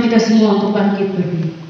kita semua untuk bangkit berdiri.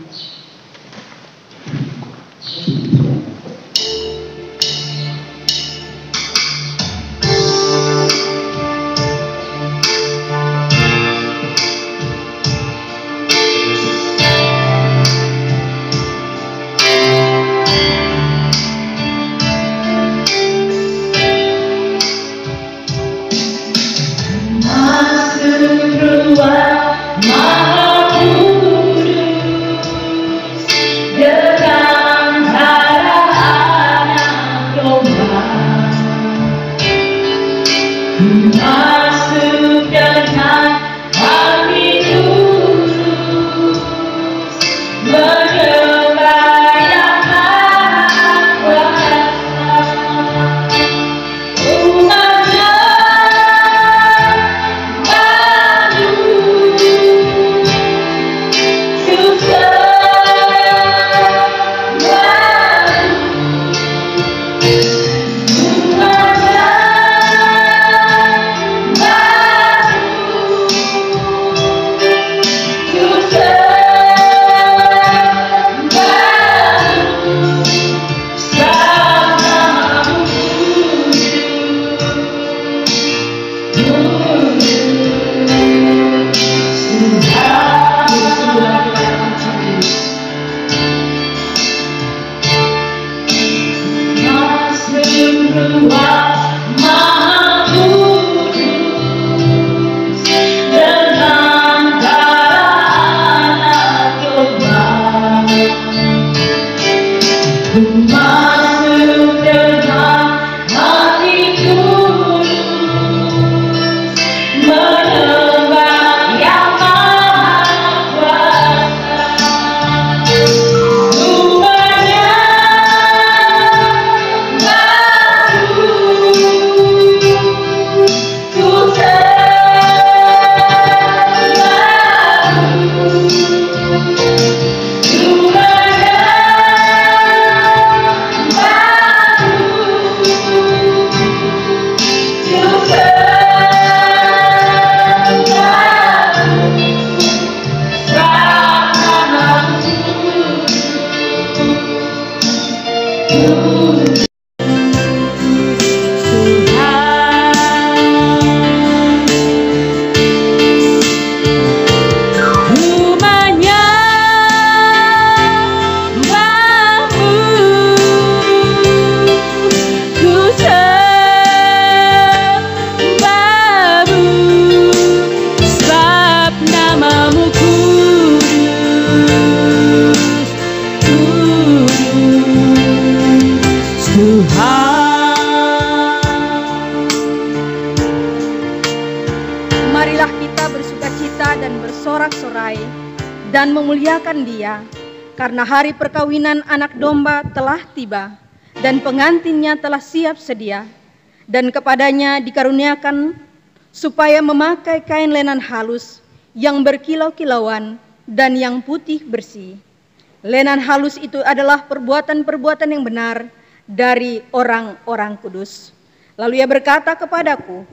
dan memuliakan Dia, karena hari perkawinan anak domba telah tiba, dan pengantinnya telah siap sedia, dan kepadanya dikaruniakan supaya memakai kain lenan halus yang berkilau-kilauan dan yang putih bersih. Lenan halus itu adalah perbuatan-perbuatan yang benar dari orang-orang kudus. Lalu Ia berkata kepadaku,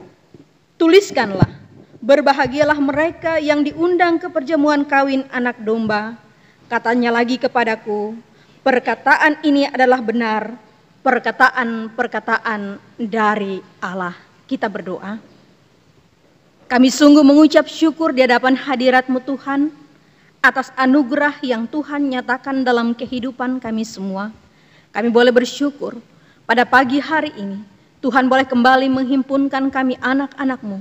tuliskanlah, berbahagialah mereka yang diundang ke perjamuan kawin anak domba. Katanya lagi kepadaku, perkataan ini adalah benar, perkataan-perkataan dari Allah. Kita berdoa. Kami sungguh mengucap syukur di hadapan hadirat-Mu Tuhan, atas anugerah yang Tuhan nyatakan dalam kehidupan kami semua. Kami boleh bersyukur pada pagi hari ini, Tuhan boleh kembali menghimpunkan kami anak-anak-Mu,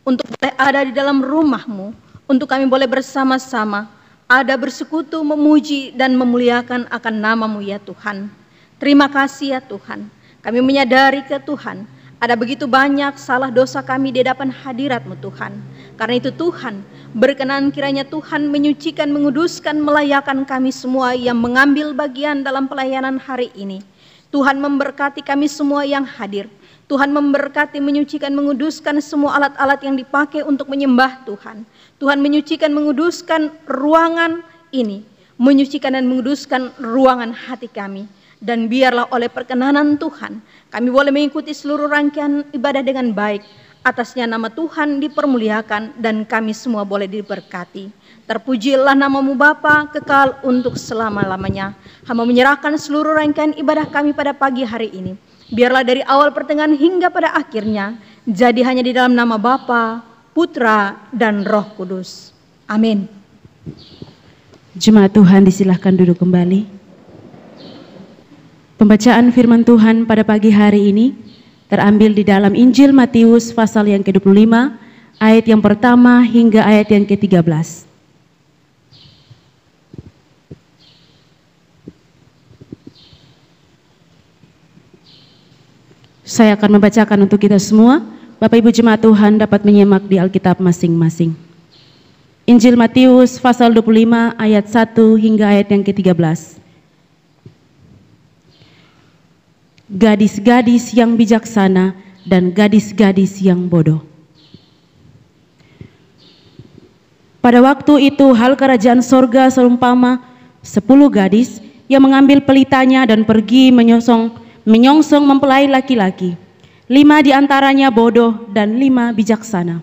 untuk boleh ada di dalam rumah-Mu, untuk kami boleh bersama-sama ada bersekutu, memuji dan memuliakan akan nama-Mu ya Tuhan. Terima kasih ya Tuhan. Kami menyadari ke Tuhan, ada begitu banyak salah dosa kami di hadapan hadirat-Mu Tuhan. Karena itu Tuhan, berkenan kiranya Tuhan menyucikan, menguduskan, melayakan kami semua yang mengambil bagian dalam pelayanan hari ini. Tuhan memberkati kami semua yang hadir. Tuhan memberkati, menyucikan, menguduskan semua alat-alat yang dipakai untuk menyembah Tuhan. Tuhan menyucikan, menguduskan ruangan ini, menyucikan dan menguduskan ruangan hati kami. Dan biarlah oleh perkenanan Tuhan, kami boleh mengikuti seluruh rangkaian ibadah dengan baik, Atasnya nama Tuhan dipermuliakan dan kami semua boleh diberkati. Terpujilah namamu Bapa, kekal untuk selama-lamanya. Hamba menyerahkan seluruh rangkaian ibadah kami pada pagi hari ini. Biarlah dari awal pertengahan hingga pada akhirnya, jadi hanya di dalam nama Bapa, Putra, dan Roh Kudus. Amin. Jemaat Tuhan disilahkan duduk kembali. Pembacaan firman Tuhan pada pagi hari ini terambil di dalam Injil Matius pasal yang ke-25, ayat yang pertama hingga ayat yang ke-13. Saya akan membacakan untuk kita semua. Bapak Ibu Jemaat Tuhan dapat menyimak di Alkitab masing-masing. Injil Matius pasal 25 ayat 1 hingga ayat yang ke-13. Gadis-gadis yang bijaksana dan gadis-gadis yang bodoh. Pada waktu itu hal kerajaan sorga seumpama 10 gadis yang mengambil pelitanya dan pergi menyongsong mempelai laki-laki. 5 di antaranya bodoh dan 5 bijaksana.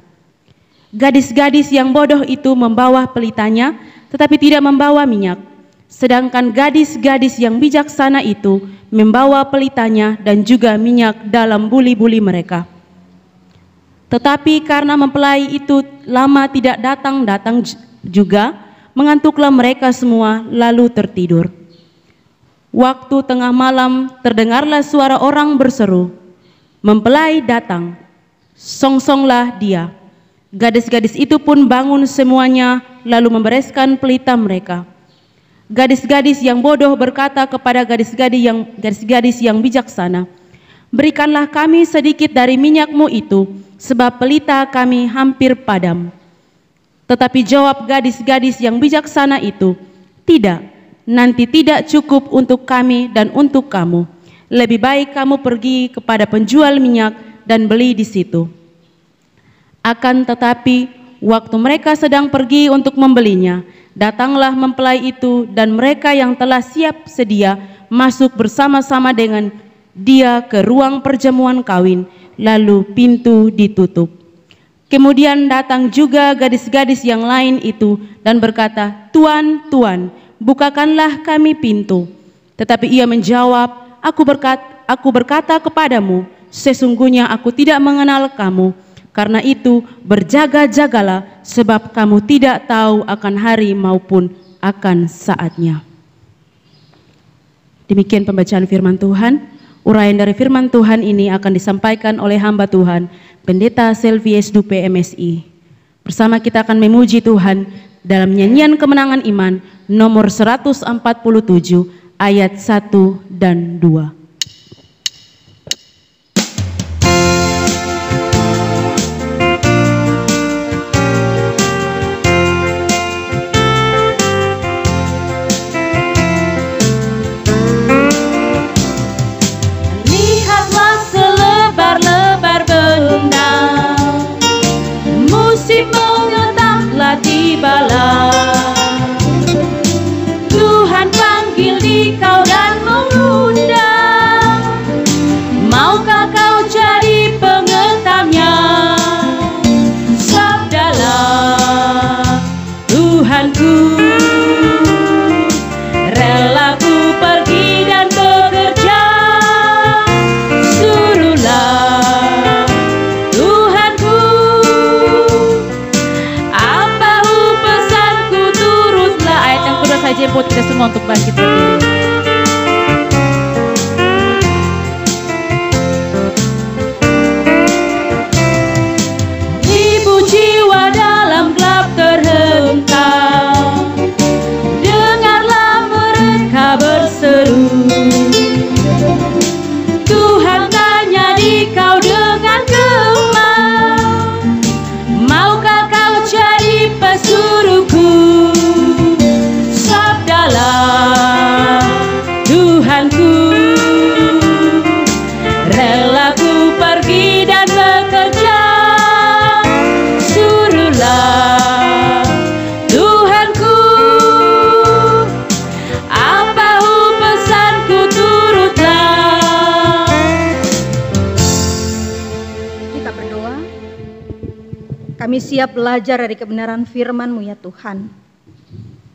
Gadis-gadis yang bodoh itu membawa pelitanya tetapi tidak membawa minyak. Sedangkan gadis-gadis yang bijaksana itu membawa pelitanya dan juga minyak dalam buli-buli mereka. Tetapi karena mempelai itu lama tidak datang juga, mengantuklah mereka semua lalu tertidur. Waktu tengah malam terdengarlah suara orang berseru, "Mempelai datang, songsonglah dia." Gadis-gadis itu pun bangun semuanya lalu membereskan pelita mereka. Gadis-gadis yang bodoh berkata kepada gadis-gadis yang bijaksana, "Berikanlah kami sedikit dari minyakmu itu, sebab pelita kami hampir padam." Tetapi jawab gadis-gadis yang bijaksana itu, "Tidak, nanti tidak cukup untuk kami dan untuk kamu. Lebih baik kamu pergi kepada penjual minyak dan beli di situ." Akan tetapi, waktu mereka sedang pergi untuk membelinya, datanglah mempelai itu dan mereka yang telah siap sedia masuk bersama-sama dengan dia ke ruang perjamuan kawin, lalu pintu ditutup. Kemudian datang juga gadis-gadis yang lain itu dan berkata, "Tuan, Tuan, bukakanlah kami pintu." Tetapi ia menjawab, Aku berkata kepadamu, sesungguhnya aku tidak mengenal kamu. Karena itu berjaga-jagalah, sebab kamu tidak tahu akan hari maupun akan saatnya. Demikian pembacaan firman Tuhan. Uraian dari firman Tuhan ini akan disampaikan oleh hamba Tuhan, Pendeta Selvius Dupe MSI. Bersama kita akan memuji Tuhan dalam nyanyian kemenangan iman nomor 147 ayat 1 dan 2. Tuhan panggil dikau dan mengundang, maukah kau jadi pengetamnya? Sabdalah, Tuhanku, rela ku pergi dan bekerja. Suruhlah, Tuhanku, apa pesanku turutlah. Ayat yang kedua saja buat kita semua untuk bangkit berdiri. Ibu jiwa dalam gelap terhentam, dengarlah mereka berseru. Tuhan tanya dikau dengan gemar, maukah kau jadi pesuruhku? Sabdalah, Tuhanku, rela ku pergi dan bekerja. Suruhlah, Tuhanku, apa pesanku turutlah. Kita berdoa. Kami siap belajar dari kebenaran firman-Mu ya Tuhan.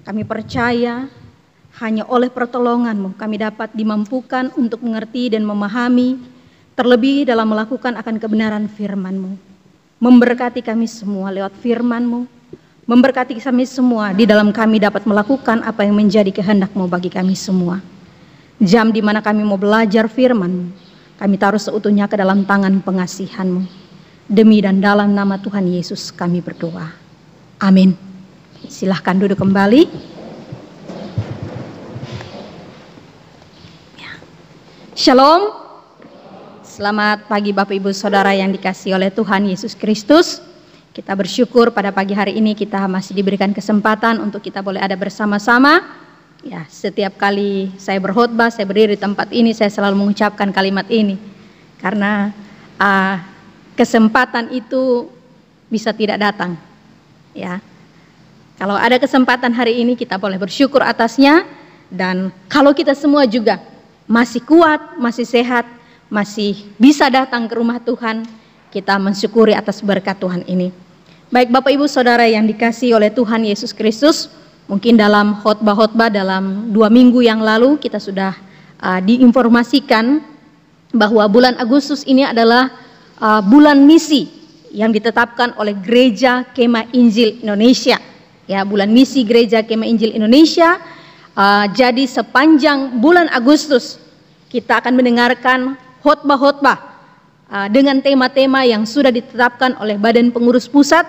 Kami percaya hanya oleh pertolongan-Mu kami dapat dimampukan untuk mengerti dan memahami, terlebih dalam melakukan akan kebenaran firman-Mu. Memberkati kami semua lewat firman-Mu, memberkati kami semua di dalam kami dapat melakukan apa yang menjadi kehendak-Mu bagi kami semua. Jam di mana kami mau belajar firman-Mu, kami taruh seutuhnya ke dalam tangan pengasihan-Mu. Demi dan dalam nama Tuhan Yesus kami berdoa. Amin. Silahkan duduk kembali. Shalom. Selamat pagi Bapak Ibu Saudara yang dikasihi oleh Tuhan Yesus Kristus. Kita bersyukur pada pagi hari ini kita masih diberikan kesempatan untuk kita boleh ada bersama-sama. Ya, setiap kali saya berkhotbah, saya berdiri di tempat ini, saya selalu mengucapkan kalimat ini. Karena kesempatan itu bisa tidak datang. Ya. Kalau ada kesempatan hari ini kita boleh bersyukur atasnya, dan kalau kita semua juga masih kuat, masih sehat, masih bisa datang ke rumah Tuhan, kita mensyukuri atas berkat Tuhan ini. Baik Bapak Ibu Saudara yang dikasihi oleh Tuhan Yesus Kristus, mungkin dalam khotbah-khotbah dalam 2 minggu yang lalu kita sudah diinformasikan bahwa bulan Agustus ini adalah bulan misi yang ditetapkan oleh Gereja Kemah Injil Indonesia. Ya, bulan misi Gereja Kemah Injil Indonesia. Jadi sepanjang bulan Agustus kita akan mendengarkan khotbah-khotbah dengan tema-tema yang sudah ditetapkan oleh Badan Pengurus Pusat,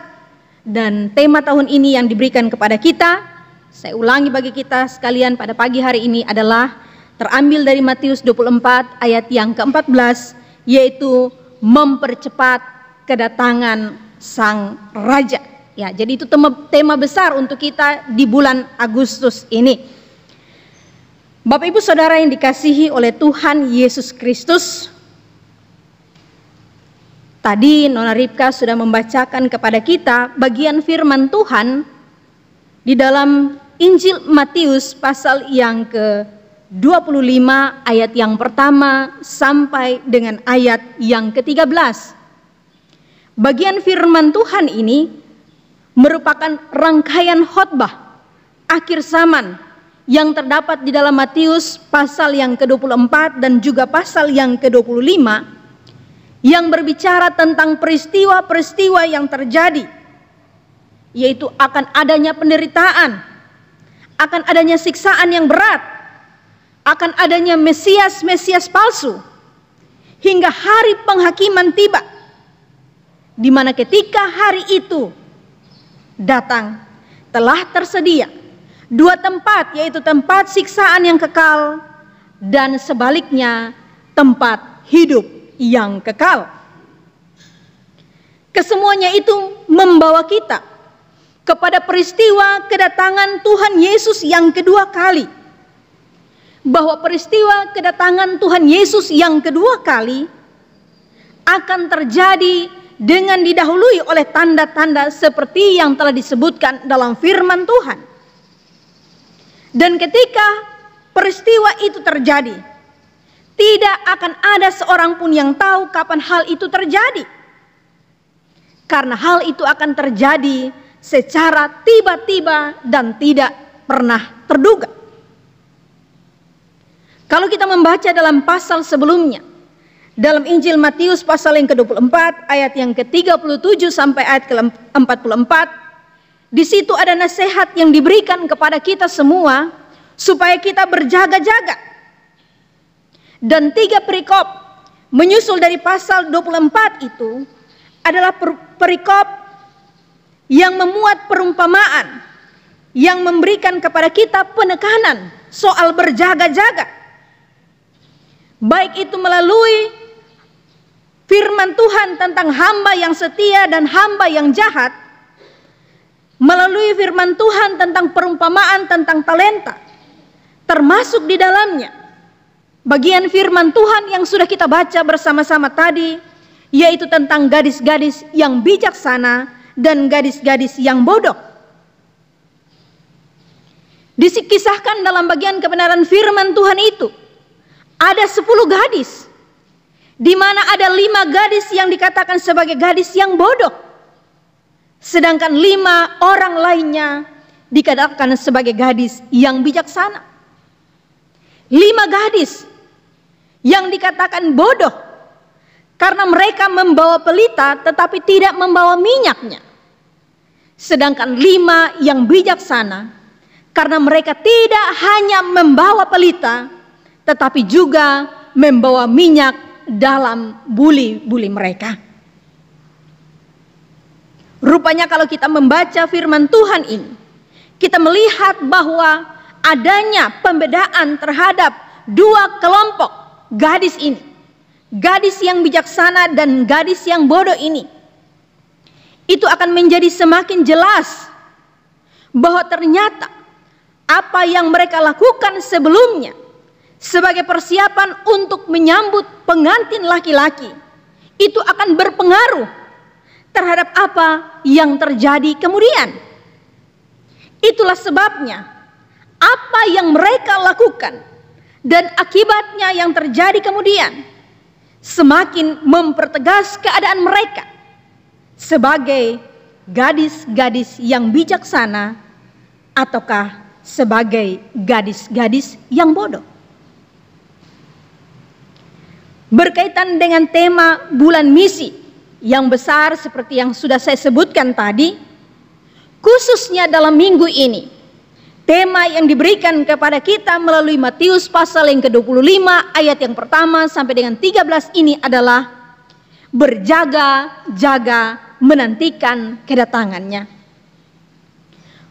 dan tema tahun ini yang diberikan kepada kita, saya ulangi bagi kita sekalian pada pagi hari ini adalah terambil dari Matius 24 ayat yang ke-14, yaitu mempercepat kedatangan Sang Raja. Ya, jadi itu tema besar untuk kita di bulan Agustus ini. Bapak Ibu Saudara yang dikasihi oleh Tuhan Yesus Kristus, tadi Nona Ripka sudah membacakan kepada kita bagian firman Tuhan di dalam Injil Matius pasal yang ke-25 ayat yang pertama sampai dengan ayat yang ke-13. Bagian firman Tuhan ini merupakan rangkaian khotbah akhir zaman yang terdapat di dalam Matius pasal yang ke-24 dan juga pasal yang ke-25, yang berbicara tentang peristiwa-peristiwa yang terjadi, yaitu akan adanya penderitaan, akan adanya siksaan yang berat, akan adanya Mesias palsu, hingga hari penghakiman tiba, di mana ketika hari itu datang, telah tersedia 2 tempat, yaitu tempat siksaan yang kekal dan sebaliknya tempat hidup yang kekal. Kesemuanya itu membawa kita kepada peristiwa kedatangan Tuhan Yesus yang kedua kali. Bahwa peristiwa kedatangan Tuhan Yesus yang kedua kali akan terjadi dengan didahului oleh tanda-tanda seperti yang telah disebutkan dalam firman Tuhan. Dan ketika peristiwa itu terjadi, tidak akan ada seorang pun yang tahu kapan hal itu terjadi. Karena hal itu akan terjadi secara tiba-tiba dan tidak pernah terduga. Kalau kita membaca dalam pasal sebelumnya, dalam Injil Matius pasal yang ke-24 ayat yang ke-37 sampai ayat ke-44, di situ ada nasihat yang diberikan kepada kita semua supaya kita berjaga-jaga. Dan 3 perikop menyusul dari pasal 24 itu adalah perikop yang memuat perumpamaan yang memberikan kepada kita penekanan soal berjaga-jaga. Baik itu melalui firman Tuhan tentang hamba yang setia dan hamba yang jahat, melalui firman Tuhan tentang perumpamaan tentang talenta, termasuk di dalamnya bagian firman Tuhan yang sudah kita baca bersama-sama tadi, yaitu tentang gadis-gadis yang bijaksana dan gadis-gadis yang bodoh. Dikisahkan dalam bagian kebenaran firman Tuhan itu ada 10 gadis, di mana ada 5 gadis yang dikatakan sebagai gadis yang bodoh. Sedangkan 5 orang lainnya dikatakan sebagai gadis yang bijaksana. 5 gadis yang dikatakan bodoh karena mereka membawa pelita tetapi tidak membawa minyaknya. Sedangkan 5 yang bijaksana karena mereka tidak hanya membawa pelita tetapi juga membawa minyak dalam buli-buli mereka. Rupanya kalau kita membaca firman Tuhan ini, kita melihat bahwa adanya pembedaan terhadap 2 kelompok gadis ini. Gadis yang bijaksana dan gadis yang bodoh ini. Itu akan menjadi semakin jelas bahwa ternyata apa yang mereka lakukan sebelumnya sebagai persiapan untuk menyambut pengantin laki-laki itu akan berpengaruh terhadap apa yang terjadi kemudian. Itulah sebabnya apa yang mereka lakukan dan akibatnya yang terjadi kemudian semakin mempertegas keadaan mereka sebagai gadis-gadis yang bijaksana ataukah sebagai gadis-gadis yang bodoh. Berkaitan dengan tema bulan misi yang besar seperti yang sudah saya sebutkan tadi, khususnya dalam minggu ini, tema yang diberikan kepada kita melalui Matius pasal yang ke-25 ayat yang pertama sampai dengan 13 ini adalah berjaga-jaga menantikan kedatangannya.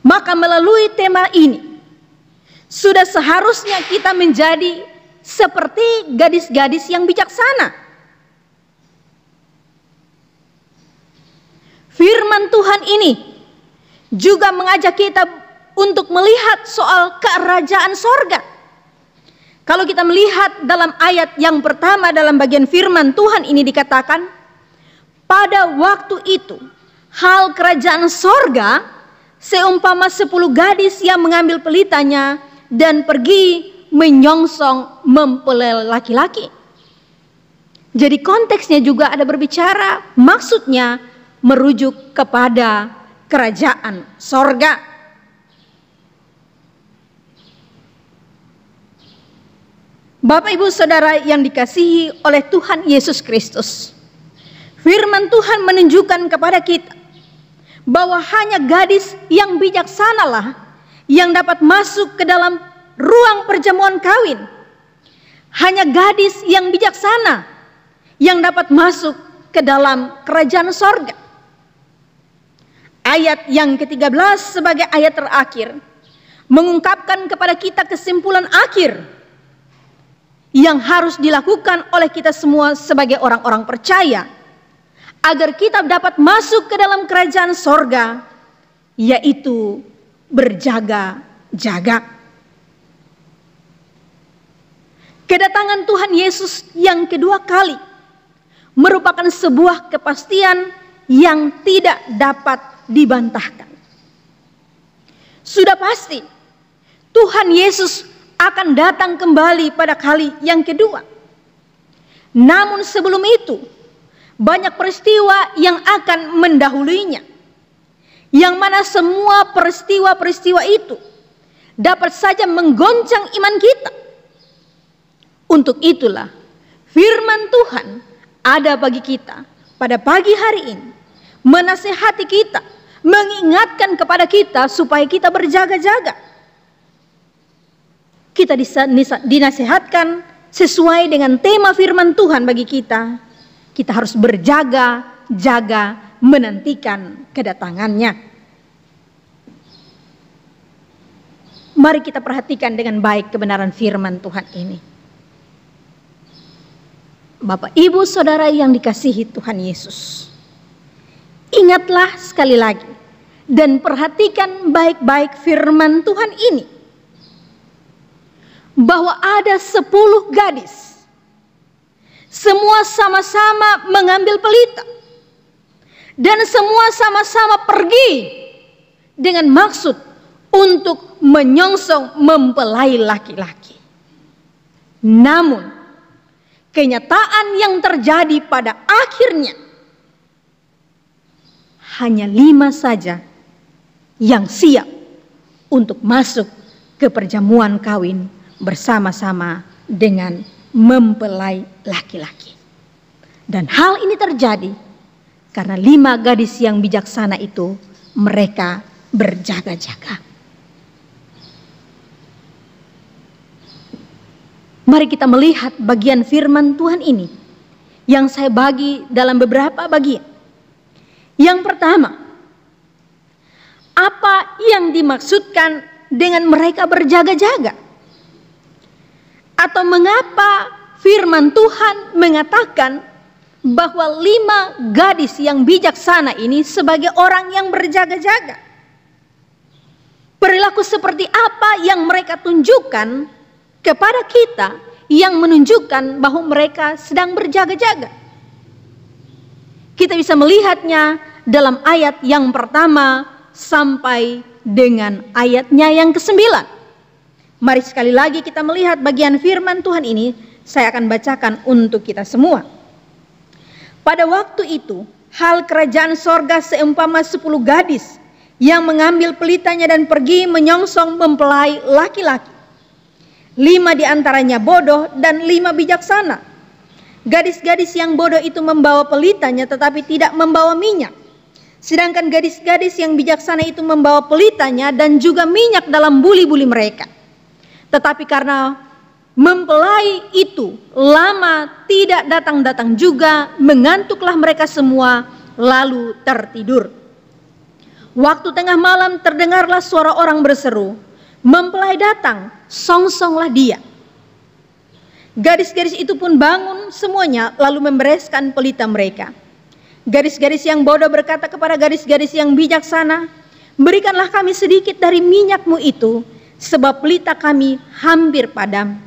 Maka melalui tema ini sudah seharusnya kita menjadi seperti gadis-gadis yang bijaksana. Firman Tuhan ini juga mengajak kita untuk melihat soal kerajaan sorga. Kalau kita melihat dalam ayat yang pertama dalam bagian firman Tuhan ini dikatakan, pada waktu itu hal kerajaan sorga seumpama 10 gadis yang mengambil pelitanya dan pergi menyongsong mempelai laki-laki. Jadi konteksnya juga ada berbicara, maksudnya merujuk kepada kerajaan sorga. Bapak Ibu Saudara yang dikasihi oleh Tuhan Yesus Kristus, firman Tuhan menunjukkan kepada kita bahwa hanya gadis yang bijaksanalah yang dapat masuk ke dalam ruang perjamuan kawin. Hanya gadis yang bijaksana yang dapat masuk ke dalam kerajaan sorga. Ayat yang ke-13 sebagai ayat terakhir mengungkapkan kepada kita kesimpulan akhir yang harus dilakukan oleh kita semua sebagai orang-orang percaya agar kita dapat masuk ke dalam kerajaan sorga, yaitu berjaga-jaga. Kedatangan Tuhan Yesus yang kedua kali merupakan sebuah kepastian yang tidak dapat dibantahkan. Sudah pasti Tuhan Yesus akan datang kembali pada kali yang kedua. Namun sebelum itu banyak peristiwa yang akan mendahuluinya, yang mana semua peristiwa-peristiwa itu dapat saja menggoncang iman kita. Untuk itulah firman Tuhan ada bagi kita pada pagi hari ini, menasihati kita, mengingatkan kepada kita supaya kita berjaga-jaga. Kita dinasihatkan sesuai dengan tema firman Tuhan bagi kita. Kita harus berjaga-jaga menantikan kedatangannya. Mari kita perhatikan dengan baik kebenaran firman Tuhan ini. Bapak, Ibu, Saudara yang dikasihi Tuhan Yesus, ingatlah sekali lagi dan perhatikan baik-baik firman Tuhan ini, bahwa ada 10 gadis, semua sama-sama mengambil pelita dan semua sama-sama pergi dengan maksud untuk menyongsong mempelai laki-laki. Namun kenyataan yang terjadi pada akhirnya hanya 5 saja yang siap untuk masuk ke perjamuan kawin bersama-sama dengan mempelai laki-laki. Dan hal ini terjadi karena 5 gadis yang bijaksana itu mereka berjaga-jaga. Mari kita melihat bagian firman Tuhan ini yang saya bagi dalam beberapa bagian. Yang pertama, apa yang dimaksudkan dengan mereka berjaga-jaga? Atau mengapa firman Tuhan mengatakan bahwa 5 gadis yang bijaksana ini sebagai orang yang berjaga-jaga? Perilaku seperti apa yang mereka tunjukkan kepada kita yang menunjukkan bahwa mereka sedang berjaga-jaga? Kita bisa melihatnya dalam ayat yang pertama sampai dengan ayatnya yang ke-9. Mari sekali lagi kita melihat bagian firman Tuhan ini. Saya akan bacakan untuk kita semua. Pada waktu itu, hal kerajaan sorga seumpama 10 gadis yang mengambil pelitanya dan pergi menyongsong mempelai laki-laki. 5 diantaranya bodoh dan 5 bijaksana. Gadis-gadis yang bodoh itu membawa pelitanya tetapi tidak membawa minyak. Sedangkan gadis-gadis yang bijaksana itu membawa pelitanya dan juga minyak dalam buli-buli mereka. Tetapi karena mempelai itu lama tidak datang-datang juga, mengantuklah mereka semua lalu tertidur. Waktu tengah malam terdengarlah suara orang berseru, "Mempelai datang, songsonglah dia." Gadis-gadis itu pun bangun semuanya lalu membereskan pelita mereka. Gadis-gadis yang bodoh berkata kepada gadis-gadis yang bijaksana, "Berikanlah kami sedikit dari minyakmu itu, sebab pelita kami hampir padam."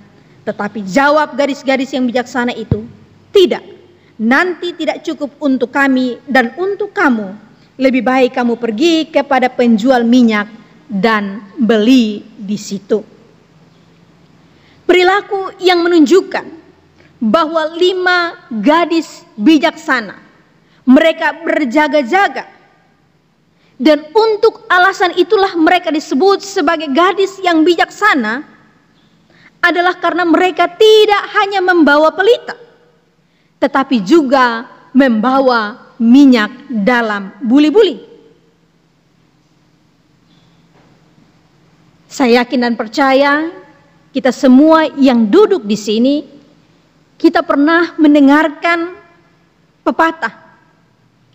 Tetapi jawab gadis-gadis yang bijaksana itu, "Tidak, nanti tidak cukup untuk kami dan untuk kamu. Lebih baik kamu pergi kepada penjual minyak dan beli di situ." Perilaku yang menunjukkan bahwa 5 gadis bijaksana, mereka berjaga-jaga. Dan untuk alasan itulah mereka disebut sebagai gadis yang bijaksana, adalah karena mereka tidak hanya membawa pelita, tetapi juga membawa minyak dalam buli-buli. Saya yakin dan percaya kita semua yang duduk di sini, kita pernah mendengarkan pepatah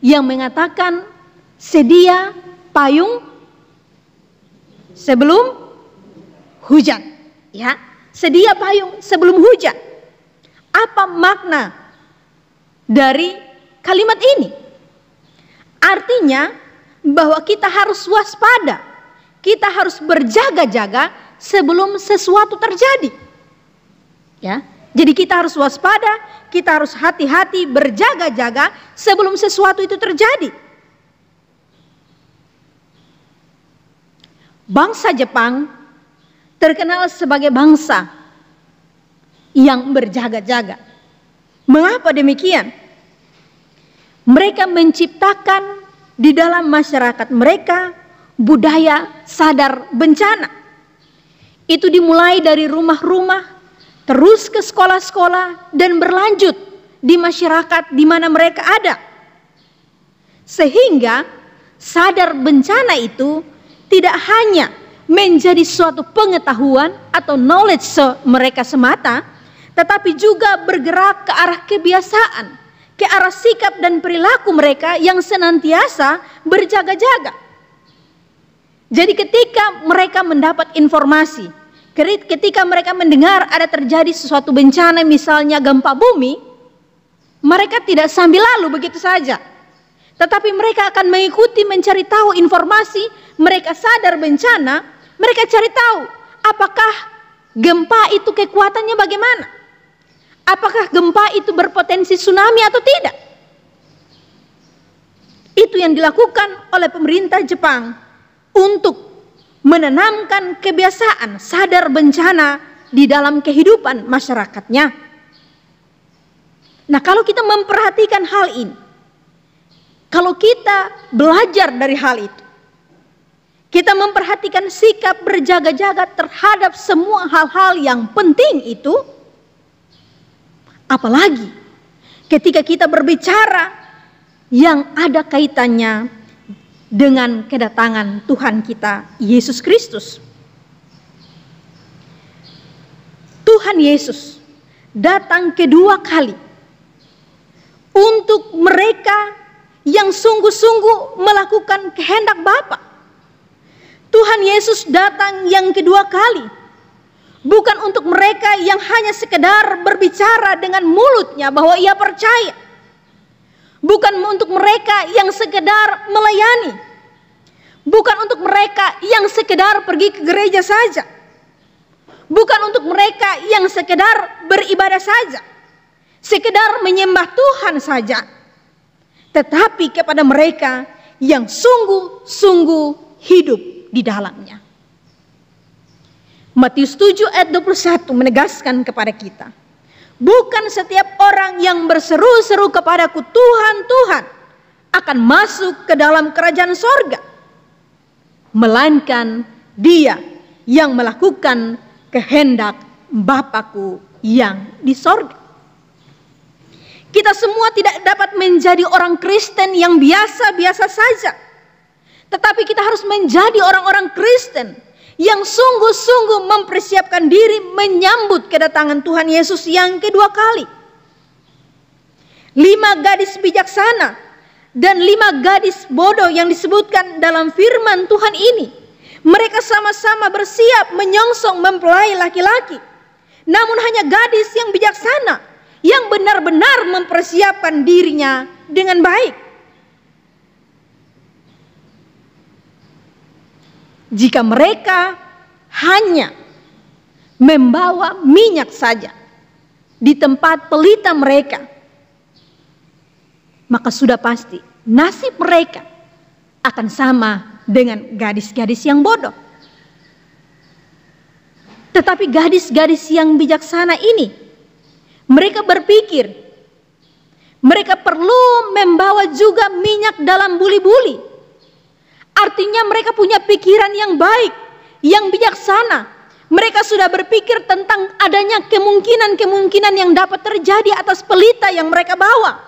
yang mengatakan sedia payung sebelum hujan. Ya, sedia payung sebelum hujan. Apa makna dari kalimat ini? Artinya bahwa kita harus waspada, kita harus berjaga-jaga sebelum sesuatu terjadi. Ya, jadi kita harus waspada, kita harus hati-hati, berjaga-jaga sebelum sesuatu itu terjadi. Bangsa Jepang terkenal sebagai bangsa yang berjaga-jaga. Mengapa demikian? Mereka menciptakan di dalam masyarakat mereka budaya sadar bencana. Itu dimulai dari rumah-rumah, terus ke sekolah-sekolah, dan berlanjut di masyarakat di mana mereka ada. Sehingga sadar bencana itu tidak hanya menjadi suatu pengetahuan atau knowledge mereka semata, tetapi juga bergerak ke arah kebiasaan, ke arah sikap dan perilaku mereka yang senantiasa berjaga-jaga. Jadi ketika mereka mendapat informasi, ketika mereka mendengar ada terjadi sesuatu bencana, misalnya gempa bumi, mereka tidak sambil lalu begitu saja. Tetapi mereka akan mengikuti, mencari tahu informasi, mereka sadar bencana, mereka cari tahu apakah gempa itu kekuatannya bagaimana. Apakah gempa itu berpotensi tsunami atau tidak. Itu yang dilakukan oleh pemerintah Jepang untuk menanamkan kebiasaan sadar bencana di dalam kehidupan masyarakatnya. Nah, kalau kita memperhatikan hal ini, Kalau kita belajar dari hal itu, kita memperhatikan sikap berjaga-jaga terhadap semua hal-hal yang penting itu, apalagi ketika kita berbicara yang ada kaitannya dengan kedatangan Tuhan kita Yesus Kristus. Tuhan Yesus datang kedua kali untuk mereka yang sungguh-sungguh melakukan kehendak Bapa. Tuhan Yesus datang yang kedua kali bukan untuk mereka yang hanya sekedar berbicara dengan mulutnya bahwa ia percaya, bukan untuk mereka yang sekedar melayani, bukan untuk mereka yang sekedar pergi ke gereja saja, bukan untuk mereka yang sekedar beribadah saja, sekedar menyembah Tuhan saja, tetapi kepada mereka yang sungguh-sungguh hidup di dalamnya. Matius 7 ayat 21 menegaskan kepada kita, bukan setiap orang yang berseru-seru kepadaku Tuhan, Tuhan akan masuk ke dalam kerajaan sorga, melainkan dia yang melakukan kehendak Bapakku yang di sorga. Kita semua tidak dapat menjadi orang Kristen yang biasa-biasa saja, tetapi kita harus menjadi orang-orang Kristen yang sungguh-sungguh mempersiapkan diri menyambut kedatangan Tuhan Yesus yang kedua kali. 5 gadis bijaksana dan 5 gadis bodoh yang disebutkan dalam firman Tuhan ini, mereka sama-sama bersiap menyongsong mempelai laki-laki. Namun hanya gadis yang bijaksana yang benar-benar mempersiapkan dirinya dengan baik. Jika mereka hanya membawa minyak saja di tempat pelita mereka, maka sudah pasti nasib mereka akan sama dengan gadis-gadis yang bodoh. Tetapi gadis-gadis yang bijaksana ini, mereka berpikir mereka perlu membawa juga minyak dalam buli-buli. Artinya mereka punya pikiran yang baik, yang bijaksana. Mereka sudah berpikir tentang adanya kemungkinan-kemungkinan yang dapat terjadi atas pelita yang mereka bawa.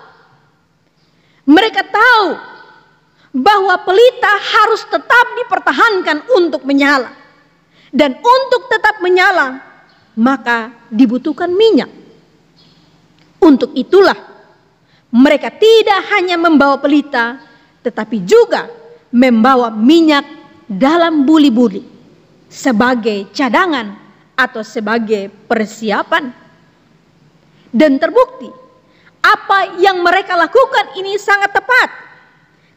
Mereka tahu bahwa pelita harus tetap dipertahankan untuk menyala. Dan untuk tetap menyala, maka dibutuhkan minyak. Untuk itulah mereka tidak hanya membawa pelita, tetapi juga membawa minyak dalam buli-buli sebagai cadangan atau sebagai persiapan. Dan terbukti apa yang mereka lakukan ini sangat tepat,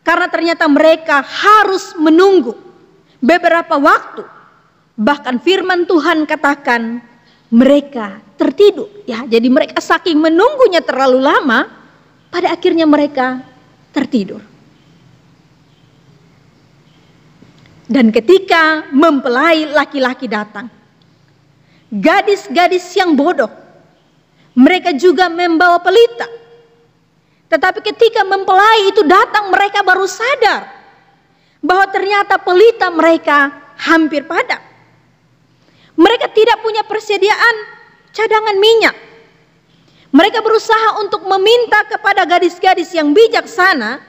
karena ternyata mereka harus menunggu beberapa waktu. Bahkan firman Tuhan katakan mereka tertidur. Ya, jadi mereka saking menunggunya terlalu lama, pada akhirnya mereka tertidur. Dan ketika mempelai laki-laki datang, gadis-gadis yang bodoh, mereka juga membawa pelita. Tetapi ketika mempelai itu datang, mereka baru sadar bahwa ternyata pelita mereka hampir padam. Mereka tidak punya persediaan cadangan minyak. Mereka berusaha untuk meminta kepada gadis-gadis yang bijaksana,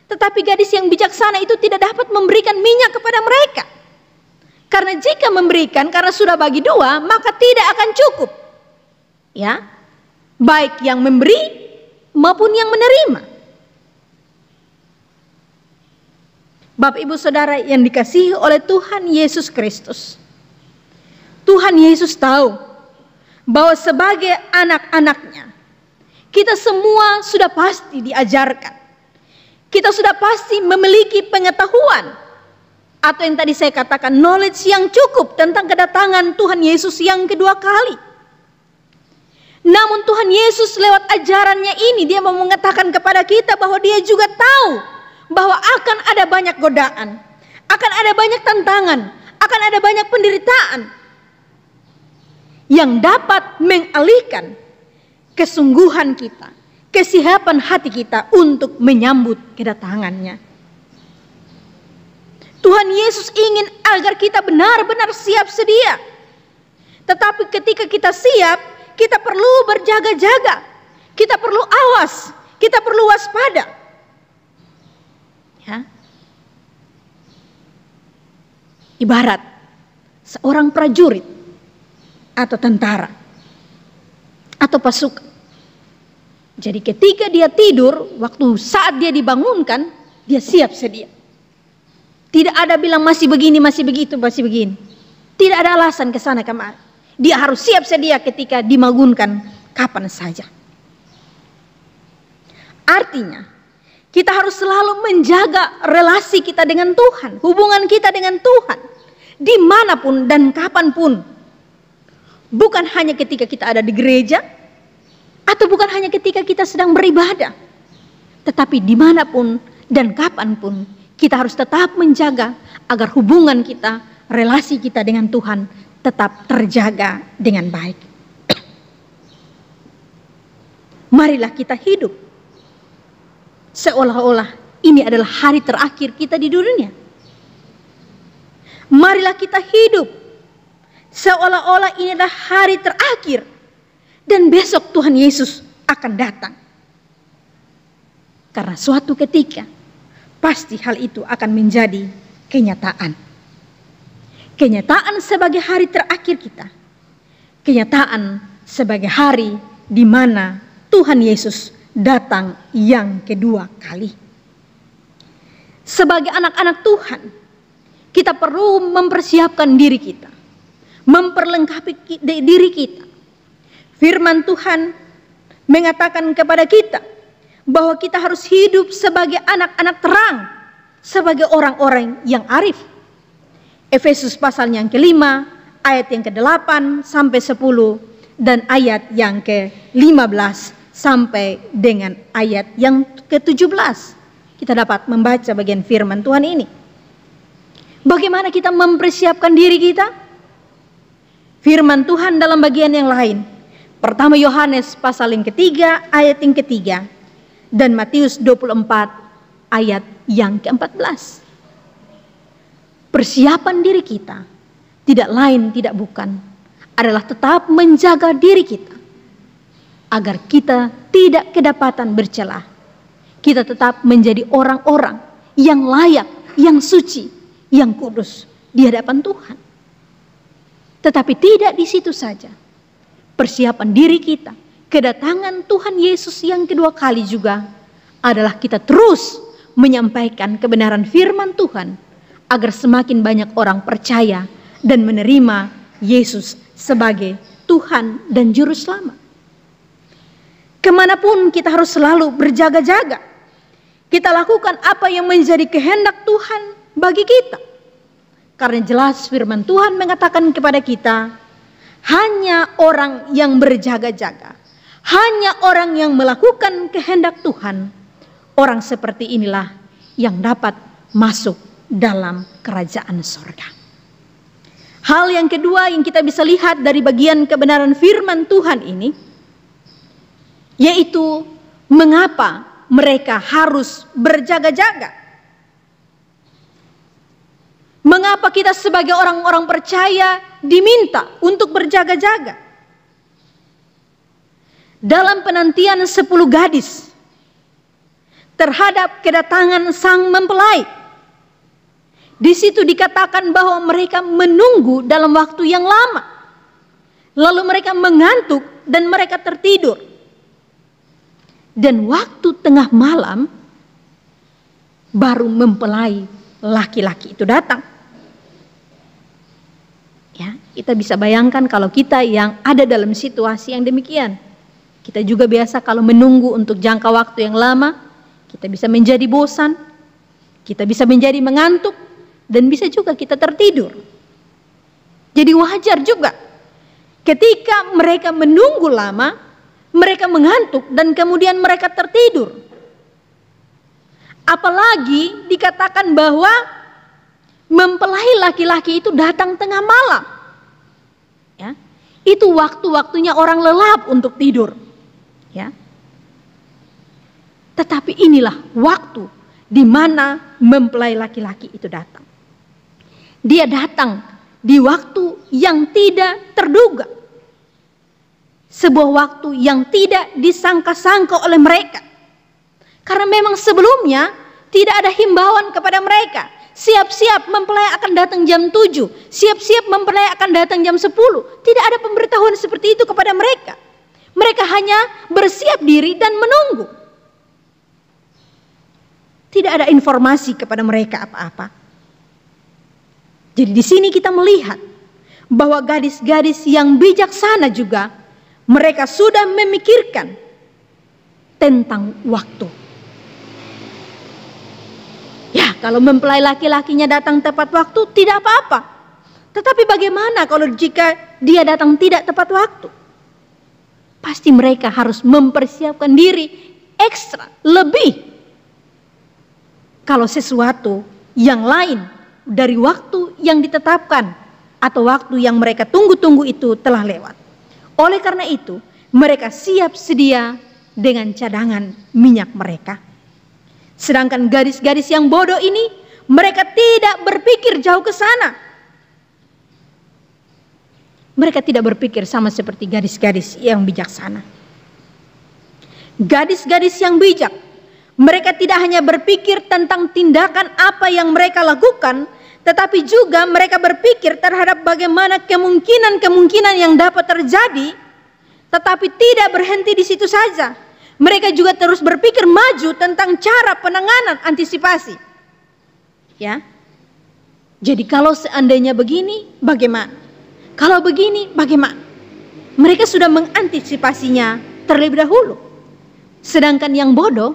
tetapi gadis yang bijaksana itu tidak dapat memberikan minyak kepada mereka. Karena jika memberikan, karena sudah bagi 2, maka tidak akan cukup. Ya, baik yang memberi maupun yang menerima. Bapak Ibu Saudara yang dikasihi oleh Tuhan Yesus Kristus, Tuhan Yesus tahu bahwa sebagai anak-anaknya, kita semua sudah pasti diajarkan. Kita sudah pasti memiliki pengetahuan, atau yang tadi saya katakan knowledge yang cukup tentang kedatangan Tuhan Yesus yang kedua kali. Namun Tuhan Yesus lewat ajarannya ini, dia mau mengatakan kepada kita bahwa dia juga tahu bahwa akan ada banyak godaan, akan ada banyak tantangan, akan ada banyak penderitaan yang dapat mengalihkan kesungguhan kita, kesiapan hati kita untuk menyambut kedatangannya. Tuhan Yesus ingin agar kita benar-benar siap sedia. Tetapi ketika kita siap, kita perlu berjaga-jaga. Kita perlu awas, kita perlu waspada. Ya. Ibarat seorang prajurit atau tentara atau pasukan. Jadi ketika dia tidur, waktu saat dia dibangunkan, dia siap sedia. Tidak ada bilang masih begini, masih begitu, masih begini. Tidak ada alasan ke sana kemari. Dia harus siap sedia ketika dibangunkan kapan saja. Artinya, kita harus selalu menjaga relasi kita dengan Tuhan, hubungan kita dengan Tuhan, dimanapun dan kapanpun. Bukan hanya ketika kita ada di gereja, atau bukan hanya ketika kita sedang beribadah, tetapi dimanapun dan kapanpun kita harus tetap menjaga agar hubungan kita, relasi kita dengan Tuhan tetap terjaga dengan baik. Marilah kita hidup seolah-olah ini adalah hari terakhir kita di dunia. Marilah kita hidup seolah-olah ini adalah hari terakhir dan besok Tuhan Yesus akan datang. Karena suatu ketika pasti hal itu akan menjadi kenyataan. Kenyataan sebagai hari terakhir kita. Kenyataan sebagai hari di mana Tuhan Yesus datang yang kedua kali. Sebagai anak-anak Tuhan, kita perlu mempersiapkan diri kita, memperlengkapi diri kita. Firman Tuhan mengatakan kepada kita bahwa kita harus hidup sebagai anak-anak terang, sebagai orang-orang yang arif. Efesus pasal yang ke-5, ayat yang ke-8 sampai 10 dan ayat yang ke-15 sampai dengan ayat yang ke-17. Kita dapat membaca bagian firman Tuhan ini. Bagaimana kita mempersiapkan diri kita? Firman Tuhan dalam bagian yang lain. Pertama Yohanes pasal yang ke-3 ayat yang ke-3 dan Matius 24 ayat yang ke-14. Persiapan diri kita tidak lain tidak bukan adalah tetap menjaga diri kita agar kita tidak kedapatan bercelah. Kita tetap menjadi orang-orang yang layak, yang suci, yang kudus di hadapan Tuhan. Tetapi tidak di situ saja. Persiapan diri kita, kedatangan Tuhan Yesus yang kedua kali juga adalah kita terus menyampaikan kebenaran firman Tuhan agar semakin banyak orang percaya dan menerima Yesus sebagai Tuhan dan Juru Selamat. Kemanapun kita harus selalu berjaga-jaga. Kita lakukan apa yang menjadi kehendak Tuhan bagi kita. Karena jelas firman Tuhan mengatakan kepada kita, hanya orang yang berjaga-jaga, hanya orang yang melakukan kehendak Tuhan, orang seperti inilah yang dapat masuk dalam kerajaan sorga. Hal yang kedua yang kita bisa lihat dari bagian kebenaran firman Tuhan ini, yaitu mengapa mereka harus berjaga-jaga. Mengapa kita sebagai orang-orang percaya diminta untuk berjaga-jaga? Dalam penantian 10 gadis terhadap kedatangan sang mempelai, di situ dikatakan bahwa mereka menunggu dalam waktu yang lama. Lalu mereka mengantuk dan mereka tertidur. Dan waktu tengah malam baru mempelai laki-laki itu datang. Ya, kita bisa bayangkan kalau kita yang ada dalam situasi yang demikian. Kita juga biasa kalau menunggu untuk jangka waktu yang lama, kita bisa menjadi bosan, kita bisa menjadi mengantuk, dan bisa juga kita tertidur. Jadi wajar juga ketika mereka menunggu lama, mereka mengantuk dan kemudian mereka tertidur. Apalagi dikatakan bahwa mempelai laki-laki itu datang tengah malam. Ya, itu waktu-waktunya orang lelap untuk tidur. Ya. Tetapi inilah waktu di mana mempelai laki-laki itu datang. Dia datang di waktu yang tidak terduga. Sebuah waktu yang tidak disangka-sangka oleh mereka. Karena memang sebelumnya tidak ada himbauan kepada mereka. Siap-siap mempelai akan datang jam 7. Siap-siap mempelai akan datang jam 10. Tidak ada pemberitahuan seperti itu kepada mereka. Mereka hanya bersiap diri dan menunggu. Tidak ada informasi kepada mereka apa-apa. Jadi di sini kita melihat bahwa gadis-gadis yang bijaksana juga mereka sudah memikirkan tentang waktu. Ya, kalau mempelai laki-lakinya datang tepat waktu tidak apa-apa. Tetapi bagaimana kalau jika dia datang tidak tepat waktu? Pasti mereka harus mempersiapkan diri ekstra, lebih. Kalau sesuatu yang lain dari waktu yang ditetapkan atau waktu yang mereka tunggu-tunggu itu telah lewat. Oleh karena itu, mereka siap sedia dengan cadangan minyak mereka. Sedangkan gadis-gadis yang bodoh ini, mereka tidak berpikir jauh ke sana. Mereka tidak berpikir sama seperti gadis-gadis yang bijaksana. Gadis-gadis yang bijak, mereka tidak hanya berpikir tentang tindakan apa yang mereka lakukan, tetapi juga mereka berpikir terhadap bagaimana kemungkinan-kemungkinan yang dapat terjadi, tetapi tidak berhenti di situ saja. Mereka juga terus berpikir maju tentang cara penanganan antisipasi. Ya. Jadi kalau seandainya begini, bagaimana? Kalau begini, bagaimana? Mereka sudah mengantisipasinya terlebih dahulu. Sedangkan yang bodoh,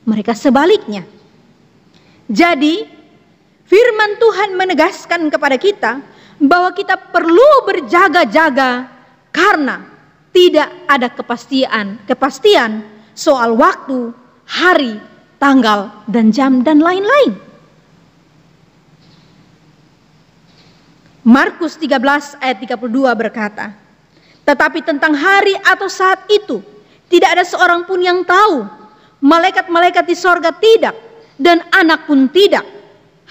mereka sebaliknya. Jadi firman Tuhan menegaskan kepada kita bahwa kita perlu berjaga-jaga karena tidak ada kepastian soal waktu, hari, tanggal, dan jam, dan lain-lain. Markus 13 ayat 32 berkata, tetapi tentang hari atau saat itu tidak ada seorang pun yang tahu, malaikat-malaikat di sorga tidak, dan anak pun tidak,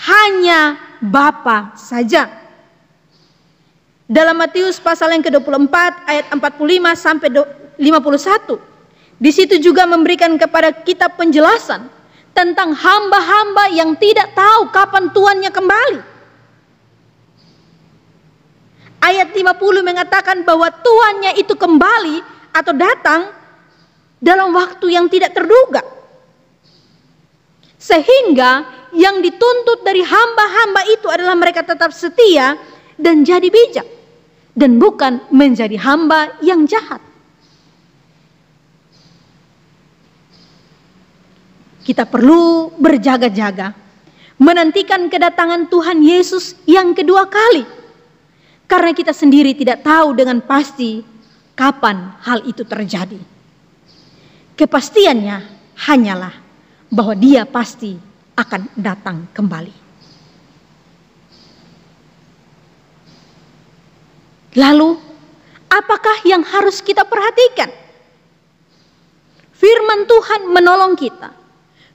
hanya Bapa saja. Dalam Matius pasal yang ke-24 ayat 45 sampai 51, di situ juga memberikan kepada kita penjelasan tentang hamba-hamba yang tidak tahu kapan tuannya kembali. Ayat 50 mengatakan bahwa tuannya itu kembali atau datang dalam waktu yang tidak terduga. Sehingga yang dituntut dari hamba-hamba itu adalah mereka tetap setia dan jadi bijak, dan bukan menjadi hamba yang jahat. Kita perlu berjaga-jaga menantikan kedatangan Tuhan Yesus yang kedua kali. Karena kita sendiri tidak tahu dengan pasti kapan hal itu terjadi. Kepastiannya hanyalah bahwa Dia pasti akan datang kembali. Lalu, apakah yang harus kita perhatikan? Firman Tuhan menolong kita.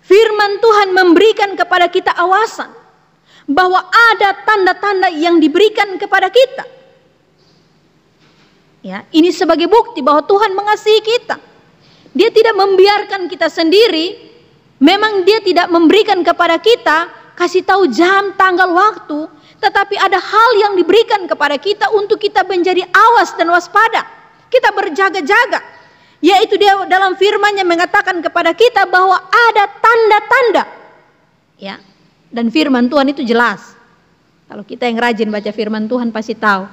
Firman Tuhan memberikan kepada kita awasan bahwa ada tanda-tanda yang diberikan kepada kita. Ya, ini sebagai bukti bahwa Tuhan mengasihi kita. Dia tidak membiarkan kita sendiri. Memang Dia tidak memberikan kepada kita kasih tahu jam, tanggal, waktu, tetapi ada hal yang diberikan kepada kita untuk kita menjadi awas dan waspada. Kita berjaga-jaga. Yaitu Dia dalam firman-Nya mengatakan kepada kita bahwa ada tanda-tanda. Ya. Dan firman Tuhan itu jelas. Kalau kita yang rajin baca firman Tuhan pasti tahu.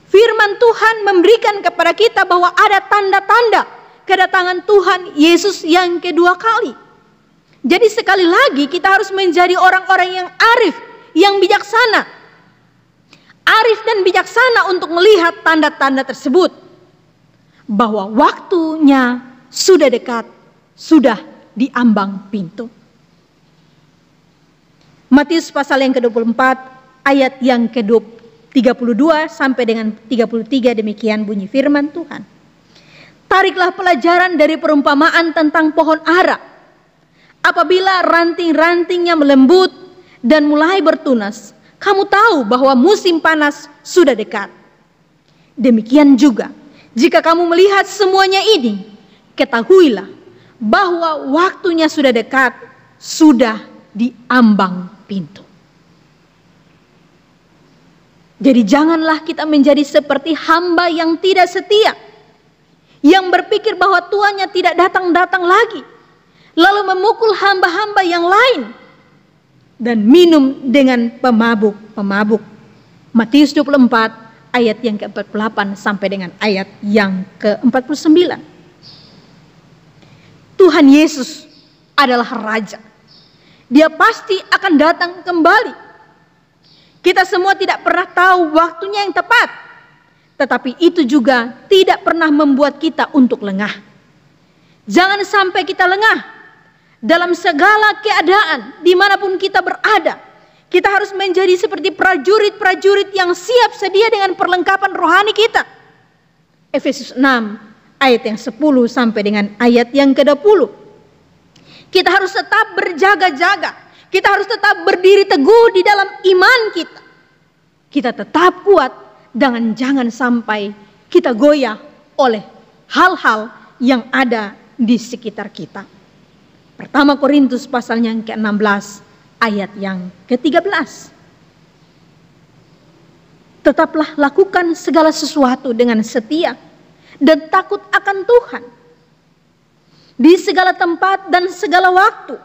Firman Tuhan memberikan kepada kita bahwa ada tanda-tanda kedatangan Tuhan Yesus yang kedua kali. Jadi sekali lagi kita harus menjadi orang-orang yang arif, yang bijaksana. Arif dan bijaksana untuk melihat tanda-tanda tersebut. Bahwa waktunya sudah dekat, sudah di ambang pintu. Matius pasal yang ke-24 ayat yang ke-32 sampai dengan 33 demikian bunyi firman Tuhan. Tariklah pelajaran dari perumpamaan tentang pohon ara. Apabila ranting-rantingnya melembut dan mulai bertunas, kamu tahu bahwa musim panas sudah dekat. Demikian juga, jika kamu melihat semuanya ini, ketahuilah bahwa waktunya sudah dekat, sudah di ambang pintu. Jadi janganlah kita menjadi seperti hamba yang tidak setia, yang berpikir bahwa tuannya tidak datang-datang lagi, lalu memukul hamba-hamba yang lain dan minum dengan pemabuk-pemabuk. Matius 24 ayat yang ke-48 sampai dengan ayat yang ke-49. Tuhan Yesus adalah Raja. Dia pasti akan datang kembali. Kita semua tidak pernah tahu waktunya yang tepat, tetapi itu juga tidak pernah membuat kita untuk lengah. Jangan sampai kita lengah dalam segala keadaan, dimanapun kita berada. Kita harus menjadi seperti prajurit-prajurit yang siap sedia dengan perlengkapan rohani kita. Efesus 6 ayat yang 10 sampai dengan ayat yang ke-20. Kita harus tetap berjaga-jaga. Kita harus tetap berdiri teguh di dalam iman kita. Kita tetap kuat dan jangan sampai kita goyah oleh hal-hal yang ada di sekitar kita. Pertama Korintus pasal yang ke-16 ayat yang ke-13. Tetaplah lakukan segala sesuatu dengan setia dan takut akan Tuhan. Di segala tempat dan segala waktu.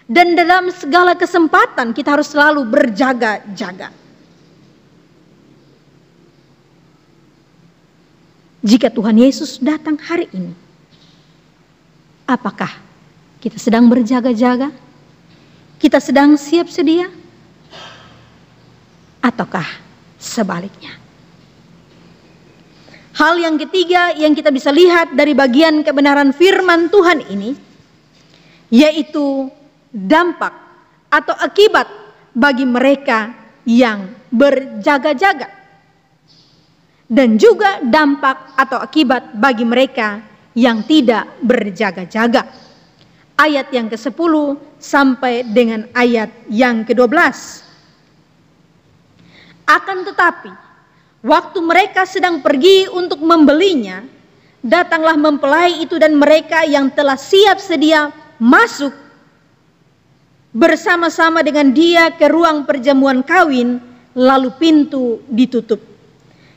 Dan dalam segala kesempatan kita harus selalu berjaga-jaga. Jika Tuhan Yesus datang hari ini, apakah kita sedang berjaga-jaga? Kita sedang siap sedia? Ataukah sebaliknya? Hal yang ketiga yang kita bisa lihat dari bagian kebenaran firman Tuhan ini, yaitu dampak atau akibat bagi mereka yang berjaga-jaga. Dan juga dampak atau akibat bagi mereka yang tidak berjaga-jaga. Ayat yang ke-10 sampai dengan ayat yang ke-12. Akan tetapi, waktu mereka sedang pergi untuk membelinya, datanglah mempelai itu dan mereka yang telah siap sedia masuk bersama-sama dengan dia ke ruang perjamuan kawin, lalu pintu ditutup.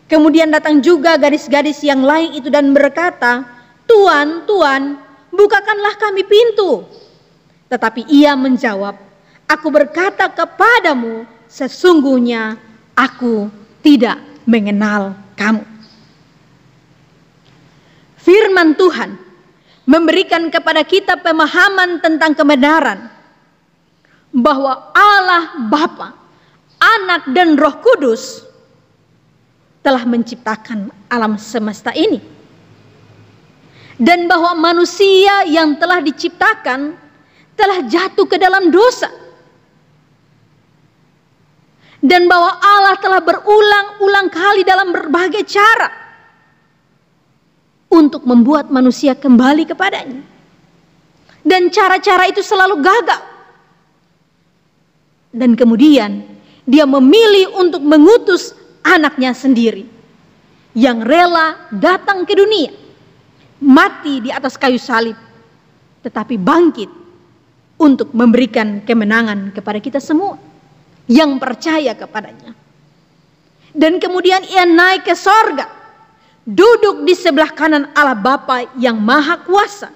Kemudian datang juga gadis-gadis yang lain itu dan berkata, "Tuan, Tuan, bukakanlah kami pintu." Tetapi ia menjawab, "Aku berkata kepadamu, sesungguhnya aku tidak mengenal kamu." Firman Tuhan memberikan kepada kita pemahaman tentang kebenaran bahwa Allah Bapa, Anak dan Roh Kudus telah menciptakan alam semesta ini. Dan bahwa manusia yang telah diciptakan telah jatuh ke dalam dosa. Dan bahwa Allah telah berulang-ulang kali dalam berbagai cara untuk membuat manusia kembali kepadanya. Dan cara-cara itu selalu gagal. Dan kemudian dia memilih untuk mengutus anaknya sendiri yang rela datang ke dunia, mati di atas kayu salib, tetapi bangkit untuk memberikan kemenangan kepada kita semua yang percaya kepadanya. Dan kemudian ia naik ke sorga, duduk di sebelah kanan Allah Bapa yang Maha Kuasa.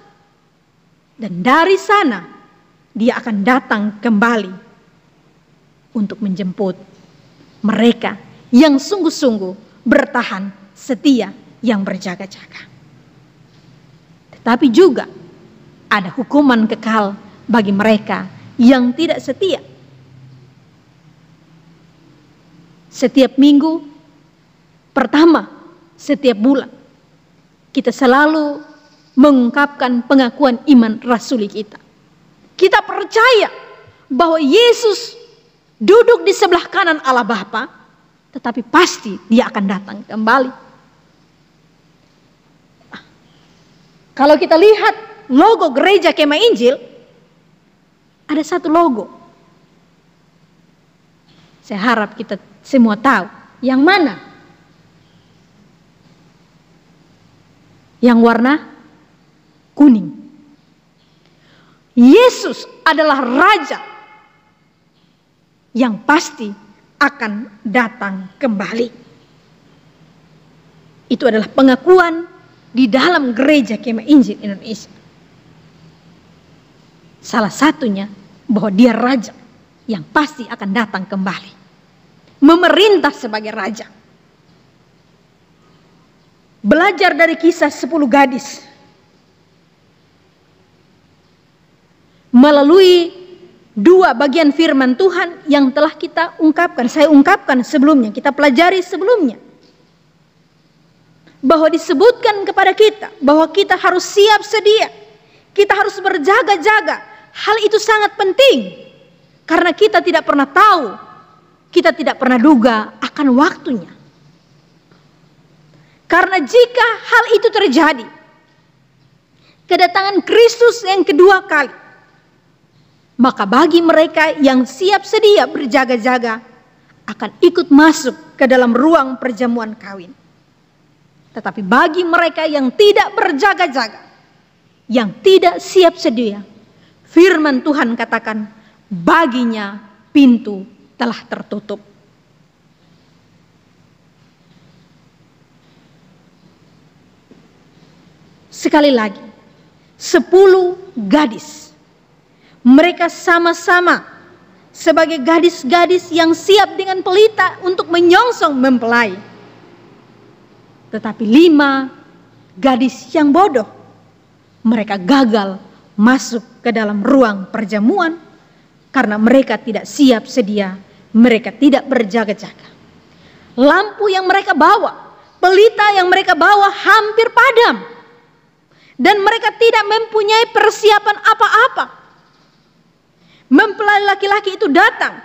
Dan dari sana dia akan datang kembali untuk menjemput mereka yang sungguh-sungguh bertahan setia, yang berjaga-jaga. Tetapi juga ada hukuman kekal bagi mereka yang tidak setia. Setiap minggu pertama, setiap bulan, kita selalu mengungkapkan pengakuan iman rasuli kita. Kita percaya bahwa Yesus duduk di sebelah kanan Allah Bapa, tetapi pasti dia akan datang kembali. Kalau kita lihat logo gereja Kemah Injil, ada satu logo. Saya harap kita semua tahu yang mana. Yang warna kuning. Yesus adalah Raja yang pasti akan datang kembali. Itu adalah pengakuan di dalam gereja Kemah Injil Indonesia. Salah satunya bahwa dia Raja yang pasti akan datang kembali. Memerintah sebagai Raja. Belajar dari kisah 10 gadis. Melalui 2 bagian firman Tuhan yang telah kita ungkapkan. Saya ungkapkan sebelumnya, kita pelajari sebelumnya. Bahwa disebutkan kepada kita bahwa kita harus siap sedia. Kita harus berjaga-jaga. Hal itu sangat penting. Karena kita tidak pernah tahu, kita tidak pernah duga akan waktunya. Karena jika hal itu terjadi, kedatangan Kristus yang kedua kali, maka bagi mereka yang siap sedia berjaga-jaga akan ikut masuk ke dalam ruang perjamuan kawin. Tetapi bagi mereka yang tidak berjaga-jaga, yang tidak siap sedia, firman Tuhan katakan, baginya pintu telah tertutup. Sekali lagi, 10 gadis. Mereka sama-sama sebagai gadis-gadis yang siap dengan pelita untuk menyongsong mempelai. Tetapi 5 gadis yang bodoh. Mereka gagal masuk ke dalam ruang perjamuan karena mereka tidak siap sedia, mereka tidak berjaga-jaga. Lampu yang mereka bawa, pelita yang mereka bawa hampir padam. Dan mereka tidak mempunyai persiapan apa-apa. Mempelai laki-laki itu datang.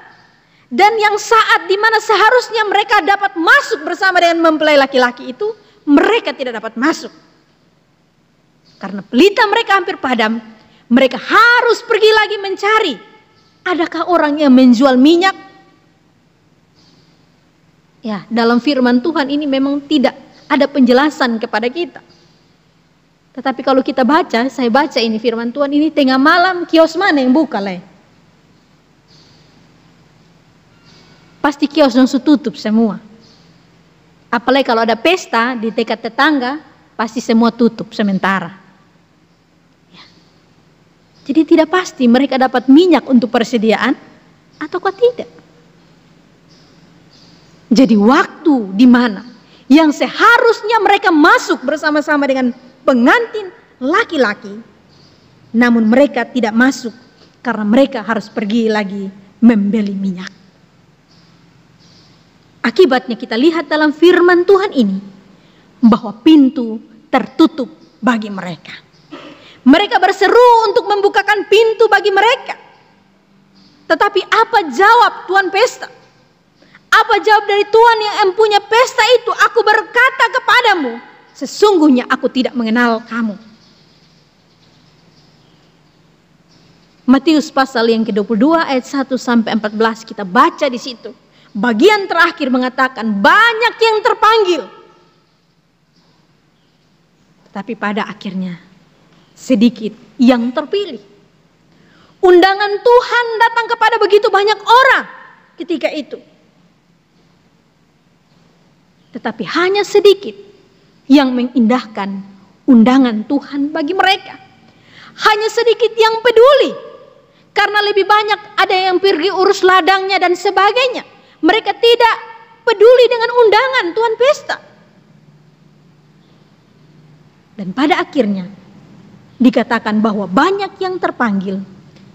Dan yang saat dimana seharusnya mereka dapat masuk bersama dengan mempelai laki-laki itu, mereka tidak dapat masuk. Karena pelita mereka hampir padam, mereka harus pergi lagi mencari. Adakah orang yang menjual minyak? Ya, dalam firman Tuhan ini memang tidak ada penjelasan kepada kita. Tetapi kalau kita baca, saya baca ini firman Tuhan ini tengah malam, kios mana yang buka leh? Pasti kios langsung tutup semua. Apalagi kalau ada pesta di dekat tetangga, pasti semua tutup sementara. Ya. Jadi tidak pasti mereka dapat minyak untuk persediaan ataukah tidak. Jadi waktu di mana yang seharusnya mereka masuk bersama-sama dengan pengantin laki-laki, namun mereka tidak masuk karena mereka harus pergi lagi membeli minyak. Akibatnya kita lihat dalam firman Tuhan ini bahwa pintu tertutup bagi mereka. Mereka berseru untuk membukakan pintu bagi mereka. Tetapi apa jawab tuan pesta? Apa jawab dari Tuhan yang empunya pesta itu? Aku berkata kepadamu, sesungguhnya aku tidak mengenal kamu. Matius pasal yang ke-22 ayat 1 sampai 14 kita baca di situ. Bagian terakhir mengatakan banyak yang terpanggil. Tetapi pada akhirnya sedikit yang terpilih. Undangan Tuhan datang kepada begitu banyak orang ketika itu. Tetapi hanya sedikit yang mengindahkan undangan Tuhan bagi mereka. Hanya sedikit yang peduli. Karena lebih banyak ada yang pergi urus ladangnya dan sebagainya. Mereka tidak peduli dengan undangan Tuhan pesta. Dan pada akhirnya dikatakan bahwa banyak yang terpanggil,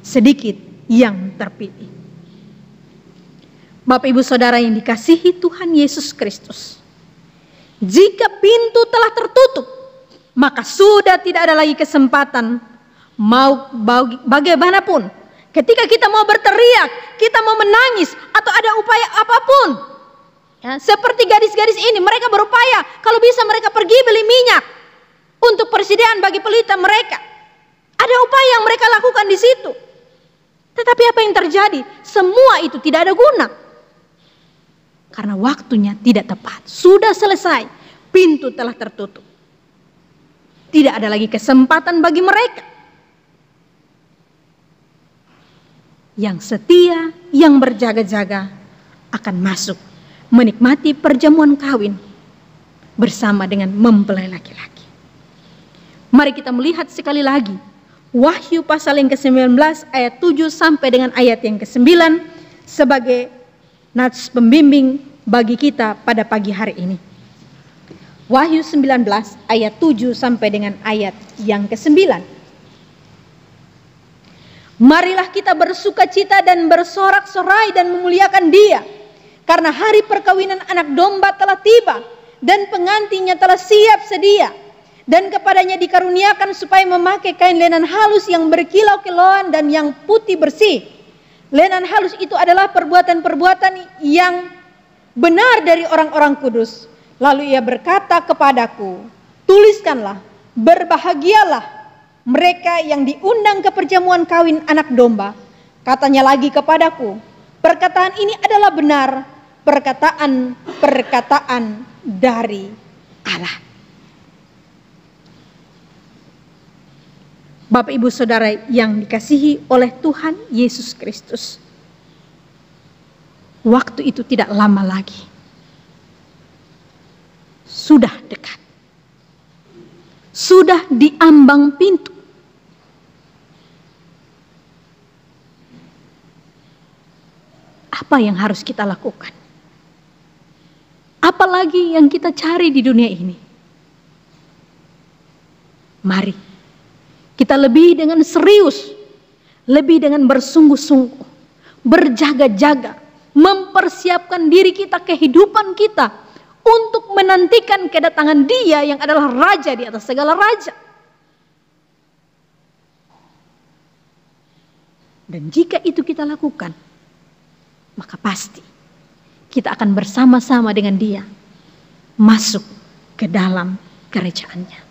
sedikit yang terpilih. Bapak Ibu Saudara yang dikasihi Tuhan Yesus Kristus. Jika pintu telah tertutup, maka sudah tidak ada lagi kesempatan mau bagaimanapun. Ketika kita mau berteriak, kita mau menangis, atau ada upaya apapun. Ya, seperti gadis-gadis ini, mereka berupaya, kalau bisa mereka pergi beli minyak. untuk persediaan bagi pelita mereka. Ada upaya yang mereka lakukan di situ. Tetapi apa yang terjadi? Semua itu tidak ada guna. Karena waktunya tidak tepat. Sudah selesai. Pintu telah tertutup. Tidak ada lagi kesempatan bagi mereka. Yang setia, yang berjaga-jaga akan masuk menikmati perjamuan kawin bersama dengan mempelai laki-laki. Mari kita melihat sekali lagi Wahyu pasal yang ke-19 ayat 7 sampai dengan ayat yang ke-9 sebagai nats pembimbing bagi kita pada pagi hari ini. Wahyu 19 ayat 7 sampai dengan ayat yang ke-9. Marilah kita bersukacita dan bersorak-sorai dan memuliakan Dia, karena hari perkawinan anak domba telah tiba dan pengantinnya telah siap sedia. Dan kepadanya dikaruniakan supaya memakai kain lenan halus yang berkilau-kilauan dan yang putih bersih. Lenan halus itu adalah perbuatan-perbuatan yang benar dari orang-orang kudus. Lalu ia berkata kepadaku, tuliskanlah, berbahagialah mereka yang diundang ke perjamuan kawin anak domba. Katanya lagi kepadaku, perkataan ini adalah benar, perkataan dari Allah. Bapak Ibu Saudara yang dikasihi oleh Tuhan Yesus Kristus, waktu itu tidak lama lagi, sudah dekat, sudah di ambang pintu. Apa yang harus kita lakukan? Apalagi yang kita cari di dunia ini? Mari kita lebih dengan serius, lebih dengan bersungguh-sungguh, berjaga-jaga, mempersiapkan diri kita, kehidupan kita, untuk menantikan kedatangan Dia yang adalah Raja di atas segala raja. Dan jika itu kita lakukan, maka pasti kita akan bersama-sama dengan Dia masuk ke dalam kerajaannya.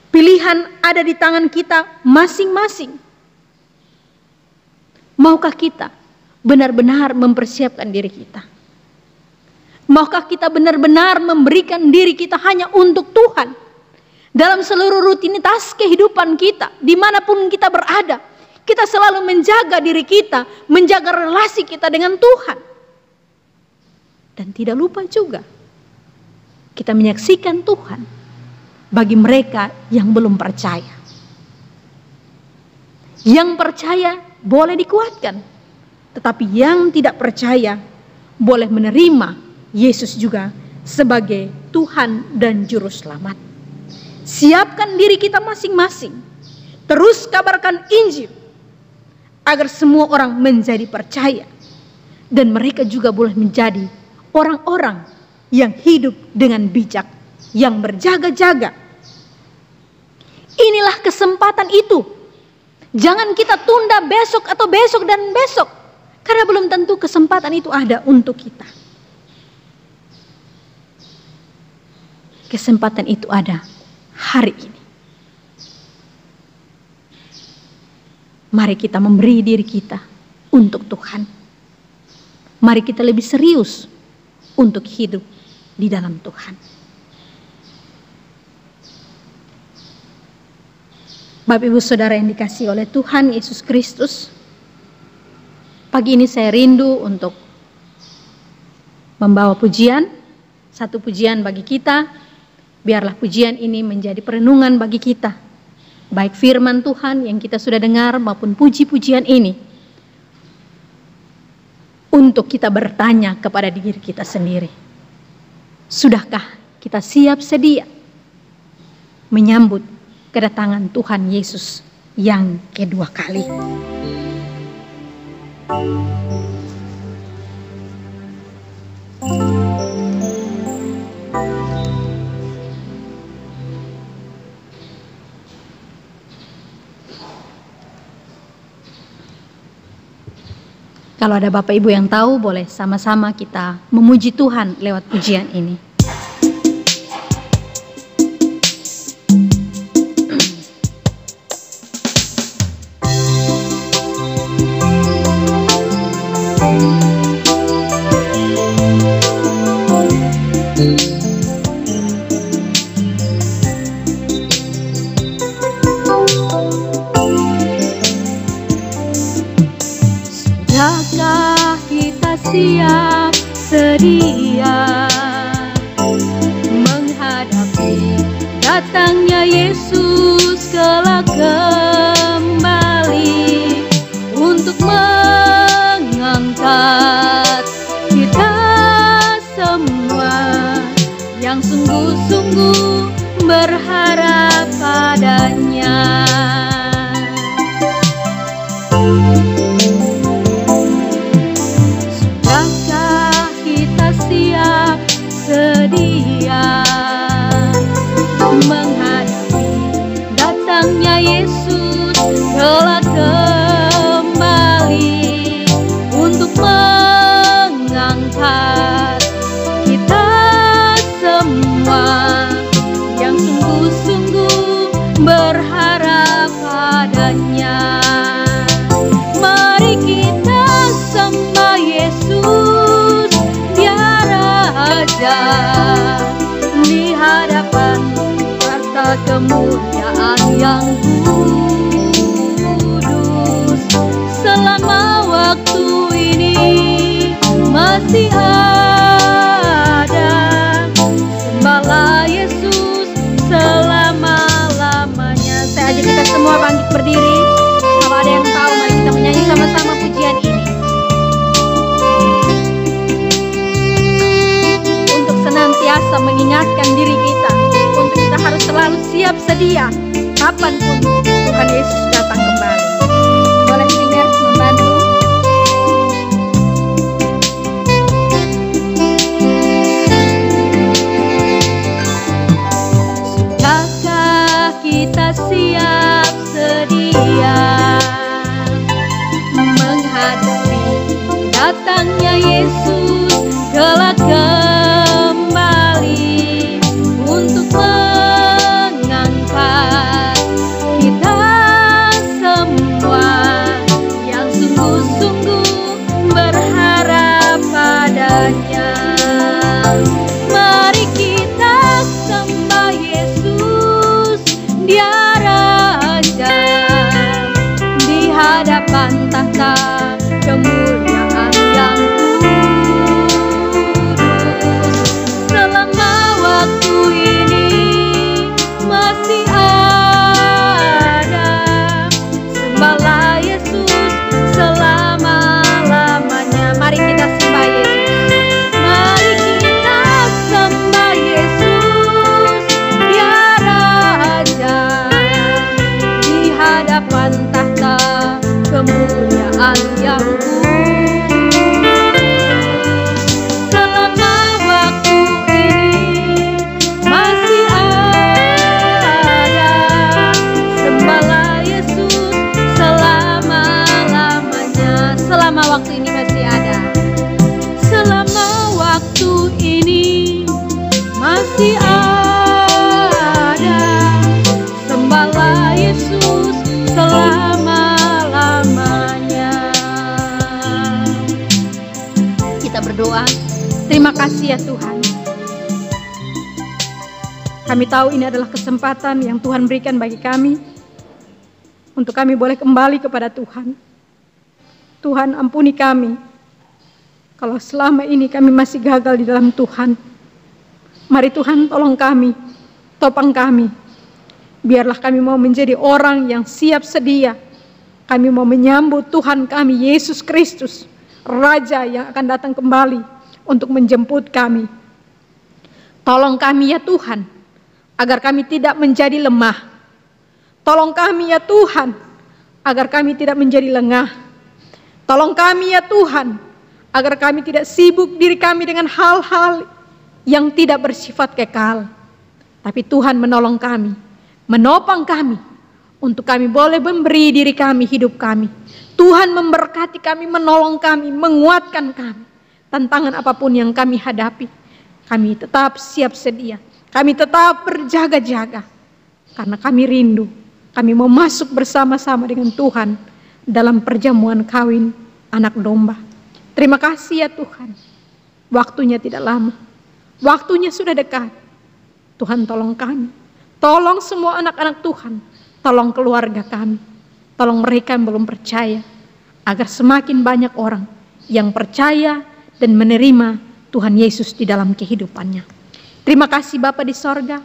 Pilihan ada di tangan kita masing-masing. Maukah kita benar-benar mempersiapkan diri kita? Maukah kita benar-benar memberikan diri kita hanya untuk Tuhan? Dalam seluruh rutinitas kehidupan kita, dimanapun kita berada, kita selalu menjaga diri kita, menjaga relasi kita dengan Tuhan. Dan tidak lupa juga, kita menyaksikan Tuhan bagi mereka yang belum percaya. Yang percaya boleh dikuatkan, tetapi yang tidak percaya boleh menerima Yesus juga sebagai Tuhan dan Juru Selamat. Siapkan diri kita masing-masing, terus kabarkan Injil agar semua orang menjadi percaya, dan mereka juga boleh menjadi orang-orang yang hidup dengan bijak, yang berjaga-jaga. Inilah kesempatan itu. Jangan kita tunda besok atau besok dan besok, karena belum tentu kesempatan itu ada untuk kita. Kesempatan itu ada hari ini. Mari kita memberi diri kita untuk Tuhan. Mari kita lebih serius untuk hidup di dalam Tuhan. Bapak Ibu Saudara yang dikasihi oleh Tuhan Yesus Kristus, pagi ini saya rindu untuk membawa pujian, satu pujian bagi kita. Biarlah pujian ini menjadi perenungan bagi kita, baik firman Tuhan yang kita sudah dengar maupun puji-pujian ini, untuk kita bertanya kepada diri kita sendiri, sudahkah kita siap sedia menyambut kedatangan Tuhan Yesus yang kedua kali? Kalau ada Bapak Ibu yang tahu, boleh sama-sama kita memuji Tuhan lewat pujian ini. yang kudus. Selama waktu ini masih ada, sembahlah Yesus selama-lamanya. Saya ajak kita semua bangkit berdiri. Kalau ada yang tahu, mari kita menyanyi sama-sama pujian ini. Untuk senantiasa mengingatkan diri kita, untuk kita harus selalu siap sedia kapanpun Tuhan Yesus datang kembali. Boleh singers membantu? Sudahkah kita siap sedia menghadapi datangnya Yesus kelak kembali untuk mengangkat kita semua yang sungguh-sungguh berharap padanya. Mari kita sembah Yesus, Dia Raja, di hadapan tahta kemuliaan yang kudus. Selama waktu ini masih ada, sembahlah Yesus selama-lamanya. Mari kita sembah Yesus. Mari kita sembah Yesus, Dia Raja, di hadapan tahta kemuliaan yang kudus. Selama waktu ini masih ada, sembahlah Yesus selama-lamanya. Selama waktu ini masih ada. Selama waktu ini masih ada, sembahlah Yesus selama-lamanya. Kita berdoa. Terima kasih ya Tuhan. Kami tahu ini adalah kesempatan yang Tuhan berikan bagi kami untuk kami boleh kembali kepada Tuhan. Tuhan, ampuni kami kalau selama ini kami masih gagal di dalam Tuhan. Mari Tuhan tolong kami, topang kami. Biarlah kami mau menjadi orang yang siap sedia. Kami mau menyambut Tuhan kami Yesus Kristus, Raja yang akan datang kembali untuk menjemput kami. Tolong kami ya Tuhan, agar kami tidak menjadi lemah. Tolong kami ya Tuhan, agar kami tidak menjadi lengah. Tolong kami ya Tuhan, agar kami tidak sibuk diri kami dengan hal-hal yang tidak bersifat kekal. Tapi Tuhan menolong kami, menopang kami, untuk kami boleh memberi diri kami, hidup kami. Tuhan memberkati kami, menolong kami, menguatkan kami. Tantangan apapun yang kami hadapi, kami tetap siap sedia. Kami tetap berjaga-jaga, karena kami rindu. Kami mau masuk bersama-sama dengan Tuhan dalam perjamuan kawin anak domba. Terima kasih ya Tuhan. Waktunya tidak lama, waktunya sudah dekat. Tuhan tolong kami, tolong semua anak-anak Tuhan, tolong keluarga kami, tolong mereka yang belum percaya, agar semakin banyak orang yang percaya dan menerima Tuhan Yesus di dalam kehidupannya. Terima kasih Bapa di sorga,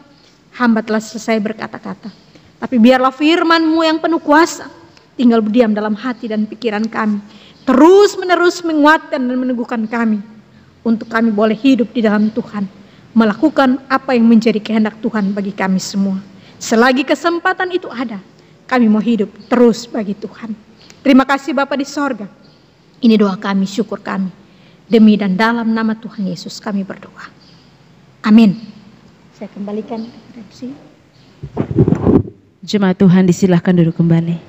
hamba telah selesai berkata-kata. Tapi biarlah firman-Mu yang penuh kuasa tinggal berdiam dalam hati dan pikiran kami. Terus menerus menguatkan dan meneguhkan kami. Untuk kami boleh hidup di dalam Tuhan. Melakukan apa yang menjadi kehendak Tuhan bagi kami semua. Selagi kesempatan itu ada, kami mau hidup terus bagi Tuhan. Terima kasih Bapa di sorga. Ini doa kami, syukur kami. Demi dan dalam nama Tuhan Yesus kami berdoa. Amin. Saya kembalikan redaksi. Jemaat Tuhan disilahkan duduk kembali.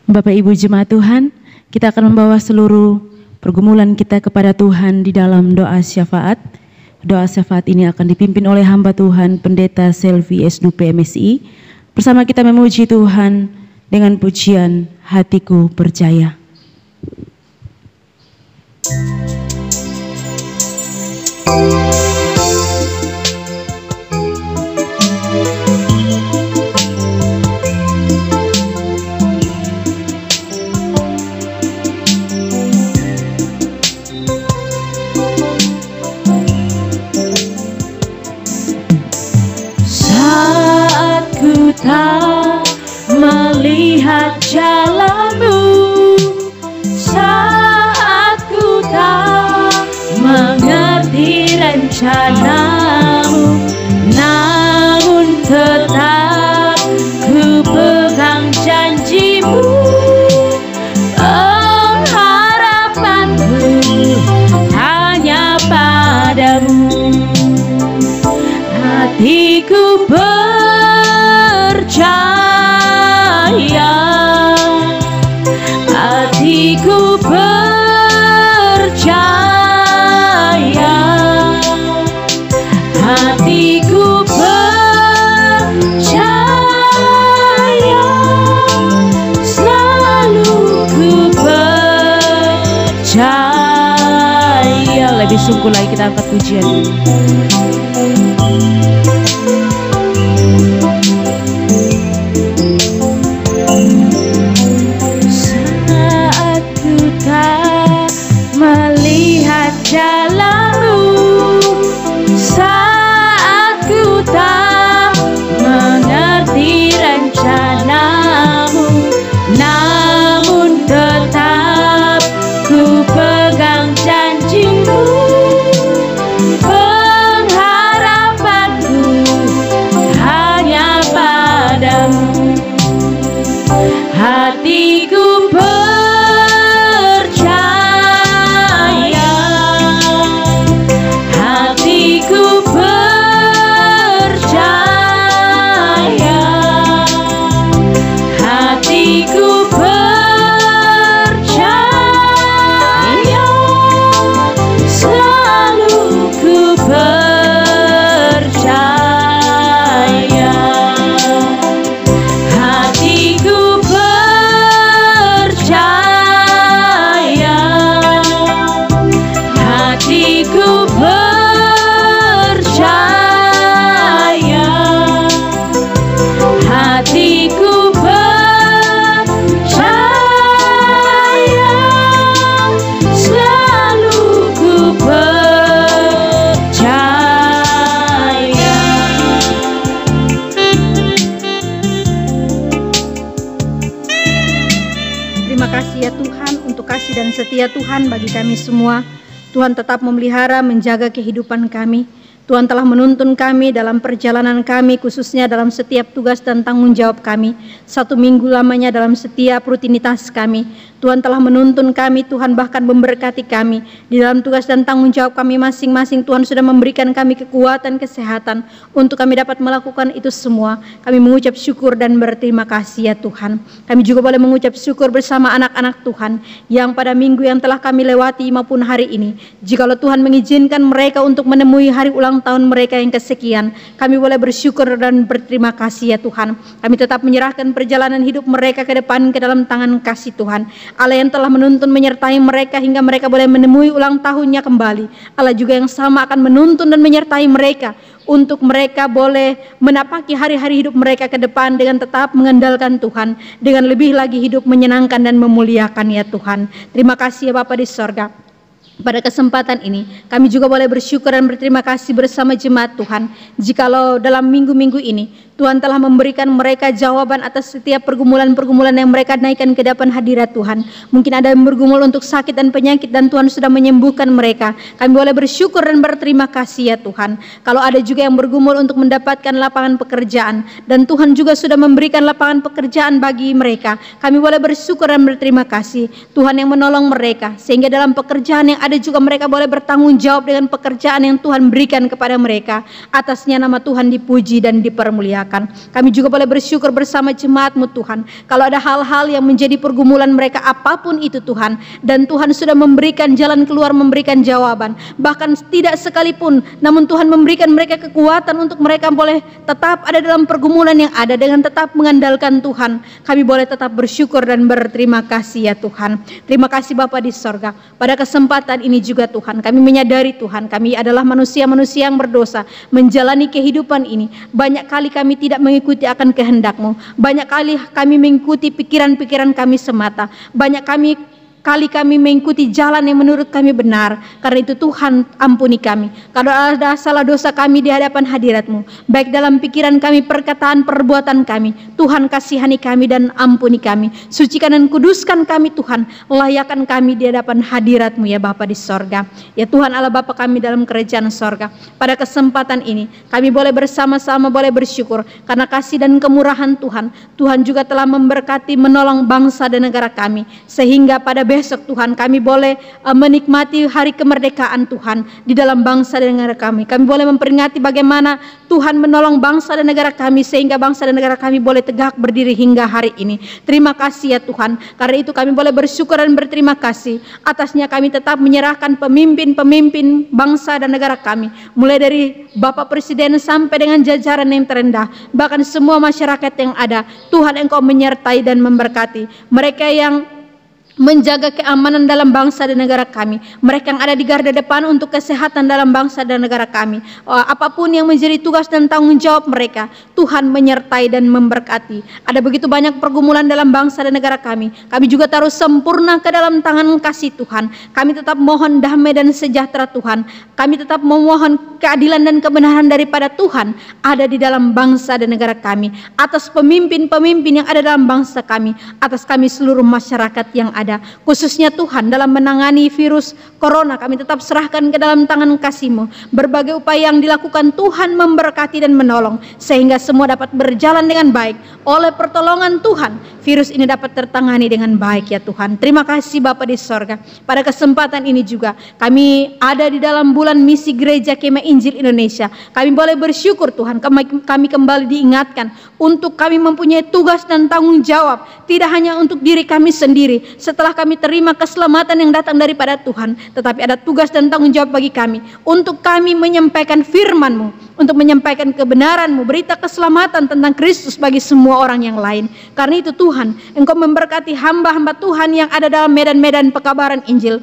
Bapak Ibu jemaat Tuhan, kita akan membawa seluruh pergumulan kita kepada Tuhan di dalam doa syafaat. Doa syafaat ini akan dipimpin oleh hamba Tuhan Pendeta Selvi S2P MSI. Bersama kita memuji Tuhan dengan pujian Hatiku Percaya. Ku tak melihat jalanmu, saat ku tak mengerti rencanamu, namun tetap ku pegang janjimu. Pengharapanku hanya padamu. Hatiku percaya, hatiku percaya, hatiku percaya, selalu ku percaya. Lebih sungguh lagi kita angkat pujian. Melihat jalanmu, saat ku tak mengerti rencanamu, namun tetap ku pegang janjimu. Pengharapanku hanya padamu. Hatiku dan setia Tuhan bagi kami semua. Tuhan tetap memelihara, menjaga kehidupan kami. Tuhan telah menuntun kami dalam perjalanan kami, khususnya dalam setiap tugas dan tanggung jawab kami. 1 minggu lamanya dalam setiap rutinitas kami. Tuhan telah menuntun kami, Tuhan bahkan memberkati kami. Di dalam tugas dan tanggung jawab kami masing-masing, Tuhan sudah memberikan kami kekuatan, kesehatan untuk kami dapat melakukan itu semua. Kami mengucap syukur dan berterima kasih ya Tuhan. Kami juga boleh mengucap syukur bersama anak-anak Tuhan yang pada minggu yang telah kami lewati maupun hari ini. Jikalau Tuhan mengizinkan mereka untuk menemui hari ulang tahun mereka yang kesekian, kami boleh bersyukur dan berterima kasih ya Tuhan. Kami tetap menyerahkan perjalanan hidup mereka ke depan ke dalam tangan kasih Tuhan. Allah yang telah menuntun menyertai mereka hingga mereka boleh menemui ulang tahunnya kembali. Allah juga yang sama akan menuntun dan menyertai mereka untuk mereka boleh menapaki hari-hari hidup mereka ke depan dengan tetap mengandalkan Tuhan, dengan lebih lagi hidup menyenangkan dan memuliakan ya Tuhan. Terima kasih ya Bapa di sorga. Pada kesempatan ini kami juga boleh bersyukur dan berterima kasih bersama jemaat Tuhan. Jikalau dalam minggu-minggu ini Tuhan telah memberikan mereka jawaban atas setiap pergumulan-pergumulan yang mereka naikkan ke depan hadirat Tuhan. Mungkin ada yang bergumul untuk sakit dan penyakit dan Tuhan sudah menyembuhkan mereka. Kami boleh bersyukur dan berterima kasih ya Tuhan. Kalau ada juga yang bergumul untuk mendapatkan lapangan pekerjaan dan Tuhan juga sudah memberikan lapangan pekerjaan bagi mereka, kami boleh bersyukur dan berterima kasih. Tuhan yang menolong mereka sehingga dalam pekerjaan yang ada juga mereka boleh bertanggung jawab dengan pekerjaan yang Tuhan berikan kepada mereka. Atasnya nama Tuhan dipuji dan dipermuliakan. Kami juga boleh bersyukur bersama jemaat-Mu Tuhan. Kalau ada hal-hal yang menjadi pergumulan mereka apapun itu Tuhan, dan Tuhan sudah memberikan jalan keluar, memberikan jawaban. Bahkan tidak sekalipun, namun Tuhan memberikan mereka kekuatan untuk mereka boleh tetap ada dalam pergumulan yang ada dengan tetap mengandalkan Tuhan. Kami boleh tetap bersyukur dan berterima kasih ya Tuhan. Terima kasih Bapa di sorga. Pada kesempatan ini juga Tuhan, kami menyadari Tuhan, kami adalah manusia-manusia yang berdosa, menjalani kehidupan ini. Banyak kali kami tidak mengikuti akan kehendak-Mu. Banyak kali kami mengikuti pikiran-pikiran kami semata. Banyak kami kali kami mengikuti jalan yang menurut kami benar. Karena itu Tuhan ampuni kami. Kalau ada salah dosa kami di hadapan hadirat-Mu, baik dalam pikiran kami, perkataan, perbuatan kami, Tuhan kasihani kami dan ampuni kami. Sucikan dan kuduskan kami Tuhan, layakan kami di hadapan hadirat-Mu ya Bapa di sorga. Ya Tuhan Allah Bapa kami dalam kerajaan sorga. Pada kesempatan ini kami boleh bersama-sama boleh bersyukur karena kasih dan kemurahan Tuhan. Tuhan juga telah memberkati menolong bangsa dan negara kami, sehingga pada besok Tuhan kami boleh menikmati hari kemerdekaan Tuhan di dalam bangsa dan negara kami. Kami boleh memperingati bagaimana Tuhan menolong bangsa dan negara kami sehingga bangsa dan negara kami boleh tegak berdiri hingga hari ini. Terima kasih ya Tuhan. Karena itu kami boleh bersyukur dan berterima kasih. Atasnya kami tetap menyerahkan pemimpin-pemimpin bangsa dan negara kami, mulai dari Bapak Presiden sampai dengan jajaran yang terendah, bahkan semua masyarakat yang ada. Tuhan Engkau menyertai dan memberkati mereka yang menjaga keamanan dalam bangsa dan negara kami, mereka yang ada di garda depan untuk kesehatan dalam bangsa dan negara kami. Apapun yang menjadi tugas dan tanggung jawab mereka, Tuhan menyertai dan memberkati. Ada begitu banyak pergumulan dalam bangsa dan negara kami juga taruh sempurna ke dalam tangan kasih Tuhan. Kami tetap mohon damai dan sejahtera Tuhan. Kami tetap memohon keadilan dan kebenaran daripada Tuhan ada di dalam bangsa dan negara kami, atas pemimpin-pemimpin yang ada dalam bangsa kami, atas kami seluruh masyarakat yang ada. Khususnya Tuhan dalam menangani virus corona, kami tetap serahkan ke dalam tangan kasih-Mu. Berbagai upaya yang dilakukan Tuhan memberkati dan menolong sehingga semua dapat berjalan dengan baik. Oleh pertolongan Tuhan, virus ini dapat tertangani dengan baik ya Tuhan. Terima kasih Bapa di sorga. Pada kesempatan ini juga kami ada di dalam bulan misi Gereja Kemah Injil Indonesia. Kami boleh bersyukur Tuhan, kami kembali diingatkan untuk kami mempunyai tugas dan tanggung jawab, tidak hanya untuk diri kami sendiri. Setelah kami terima keselamatan yang datang daripada Tuhan, tetapi ada tugas dan tanggung jawab bagi kami untuk kami menyampaikan firman-Mu, untuk menyampaikan kebenaran-Mu, berita keselamatan tentang Kristus bagi semua orang yang lain. Karena itu Tuhan, Engkau memberkati hamba-hamba Tuhan yang ada dalam medan-medan pekabaran Injil,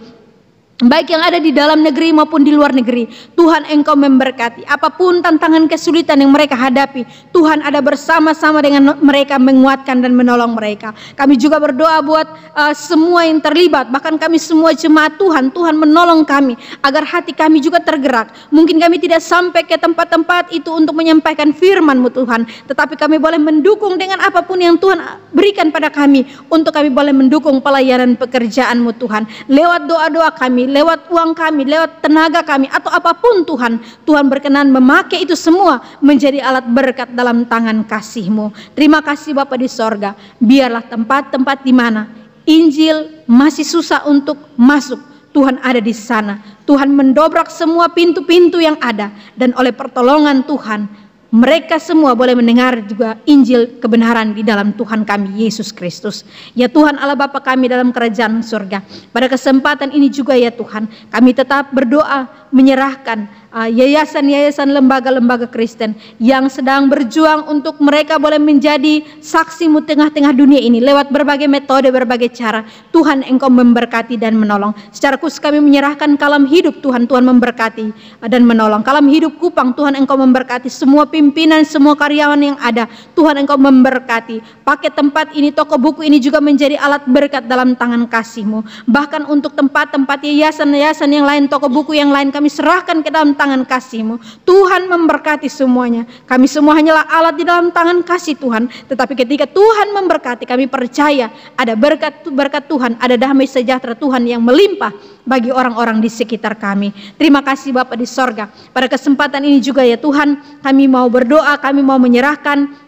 baik yang ada di dalam negeri maupun di luar negeri. Tuhan Engkau memberkati. Apapun tantangan kesulitan yang mereka hadapi, Tuhan ada bersama-sama dengan mereka, menguatkan dan menolong mereka. Kami juga berdoa buat semua yang terlibat, bahkan kami semua jemaat Tuhan. Tuhan menolong kami agar hati kami juga tergerak. Mungkin kami tidak sampai ke tempat-tempat itu untuk menyampaikan firman-Mu Tuhan, tetapi kami boleh mendukung dengan apapun yang Tuhan berikan pada kami, untuk kami boleh mendukung pelayanan pekerjaan-Mu Tuhan, lewat doa-doa kami, lewat uang kami, lewat tenaga kami, atau apapun Tuhan. Tuhan berkenan memakai itu semua menjadi alat berkat dalam tangan kasih-Mu. Terima kasih Bapa di sorga. Biarlah tempat-tempat di mana Injil masih susah untuk masuk, Tuhan ada di sana. Tuhan mendobrak semua pintu-pintu yang ada, dan oleh pertolongan Tuhan, mereka semua boleh mendengar juga Injil kebenaran di dalam Tuhan kami Yesus Kristus. Ya Tuhan Allah Bapa kami dalam kerajaan surga, pada kesempatan ini juga ya Tuhan, kami tetap berdoa menyerahkan yayasan-yayasan, lembaga-lembaga Kristen yang sedang berjuang untuk mereka boleh menjadi saksi-Mu tengah-tengah dunia ini lewat berbagai metode, berbagai cara. Tuhan Engkau memberkati dan menolong. Secara khusus kami menyerahkan Kalam Hidup Tuhan, Tuhan memberkati dan menolong. Kalam Hidup Kupang, Tuhan Engkau memberkati. Semua pimpinan, semua karyawan yang ada, Tuhan Engkau memberkati. Pakai tempat ini, toko buku ini juga menjadi alat berkat dalam tangan kasih-Mu. Bahkan untuk tempat-tempat yayasan-yayasan yang lain, toko buku yang lain, kami serahkan ke dalam tangan kasih-Mu. Tuhan memberkati semuanya. Kami semua hanyalah alat di dalam tangan kasih Tuhan. Tetapi ketika Tuhan memberkati, kami percaya ada berkat Tuhan, ada damai sejahtera Tuhan yang melimpah bagi orang-orang di sekitar kami. Terima kasih Bapa di sorga. Pada kesempatan ini juga ya Tuhan, kami mau berdoa, kami mau menyerahkan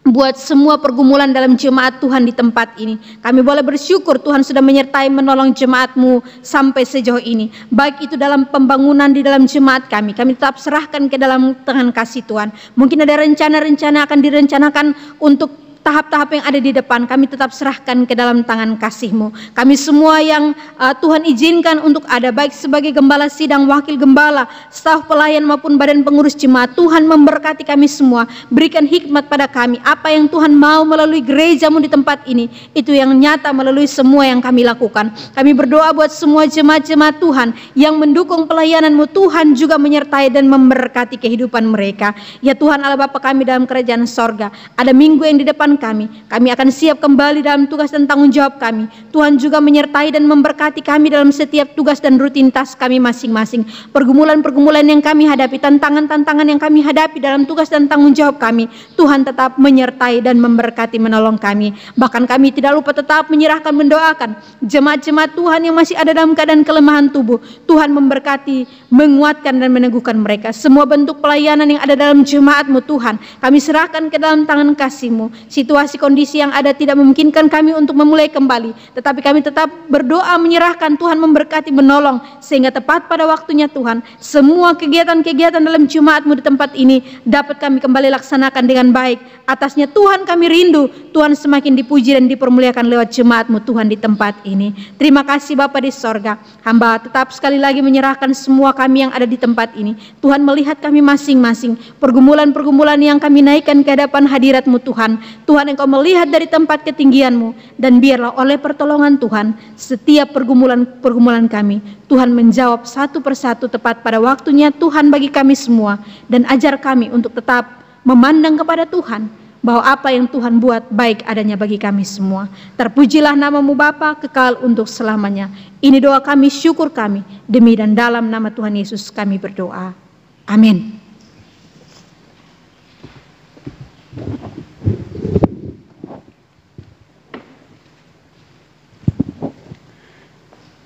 buat semua pergumulan dalam jemaat Tuhan di tempat ini. Kami boleh bersyukur Tuhan sudah menyertai menolong jemaat-Mu sampai sejauh ini. Baik itu dalam pembangunan di dalam jemaat kami tetap serahkan ke dalam tangan kasih Tuhan. Mungkin ada rencana-rencana akan direncanakan untuk tahap-tahap yang ada di depan, kami tetap serahkan ke dalam tangan kasih-Mu. Kami semua yang Tuhan izinkan untuk ada, baik sebagai gembala sidang, wakil gembala, staf pelayan maupun badan pengurus jemaat, Tuhan memberkati kami semua. Berikan hikmat pada kami. Apa yang Tuhan mau melalui gereja-Mu di tempat ini, itu yang nyata melalui semua yang kami lakukan. Kami berdoa buat semua jemaat-jemaat Tuhan yang mendukung pelayanan-Mu. Tuhan juga menyertai dan memberkati kehidupan mereka. Ya Tuhan Allah Bapa kami dalam kerajaan sorga, ada minggu yang di depan kehidupan kami. Kami akan siap kembali dalam tugas dan tanggung jawab kami. Tuhan juga menyertai dan memberkati kami dalam setiap tugas dan rutinitas kami masing-masing. Pergumulan-pergumulan yang kami hadapi, tantangan-tantangan yang kami hadapi dalam tugas dan tanggung jawab kami, Tuhan tetap menyertai dan memberkati, menolong kami. Bahkan kami tidak lupa tetap menyerahkan, mendoakan jemaat-jemaat Tuhan yang masih ada dalam keadaan kelemahan tubuh. Tuhan memberkati, menguatkan dan meneguhkan mereka. Semua bentuk pelayanan yang ada dalam jemaat-Mu Tuhan, kami serahkan ke dalam tangan kasih-Mu. Situasi kondisi yang ada tidak memungkinkan kami untuk memulai kembali, tetapi kami tetap berdoa menyerahkan. Tuhan memberkati, menolong, sehingga tepat pada waktunya Tuhan, semua kegiatan-kegiatan dalam jemaat-Mu di tempat ini dapat kami kembali laksanakan dengan baik. Atasnya Tuhan kami rindu, Tuhan semakin dipuji dan dipermuliakan lewat jemaat-Mu Tuhan di tempat ini. Terima kasih Bapa di sorga. Hamba tetap sekali lagi menyerahkan semua kami yang ada di tempat ini. Tuhan melihat kami masing-masing, pergumulan-pergumulan yang kami naikkan ke hadapan hadirat-Mu Tuhan. Tuhan, Engkau melihat dari tempat ketinggian-Mu, dan biarlah oleh pertolongan Tuhan setiap pergumulan kami, Tuhan menjawab satu persatu tepat pada waktunya Tuhan bagi kami semua. Dan ajar kami untuk tetap memandang kepada Tuhan, bahwa apa yang Tuhan buat baik adanya bagi kami semua. Terpujilah nama-Mu Bapa, kekal untuk selamanya. Ini doa kami, syukur kami, demi dan dalam nama Tuhan Yesus kami berdoa. Amin.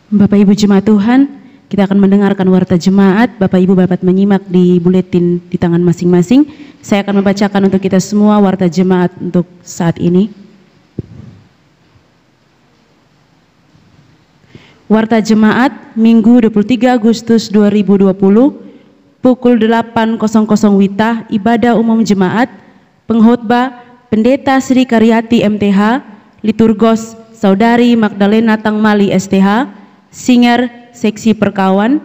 Bapak Ibu Jemaat Tuhan, kita akan mendengarkan warta jemaat. Bapak Ibu dapat menyimak di buletin di tangan masing-masing. Saya akan membacakan untuk kita semua warta jemaat untuk saat ini. Warta jemaat Minggu 23 Agustus 2020 pukul 8.00 WITA, ibadah umum jemaat, pengkhotbah Pendeta Sri Karyati MTH, liturgos Saudari Magdalena Tangmali STH, singer seksi perkawan,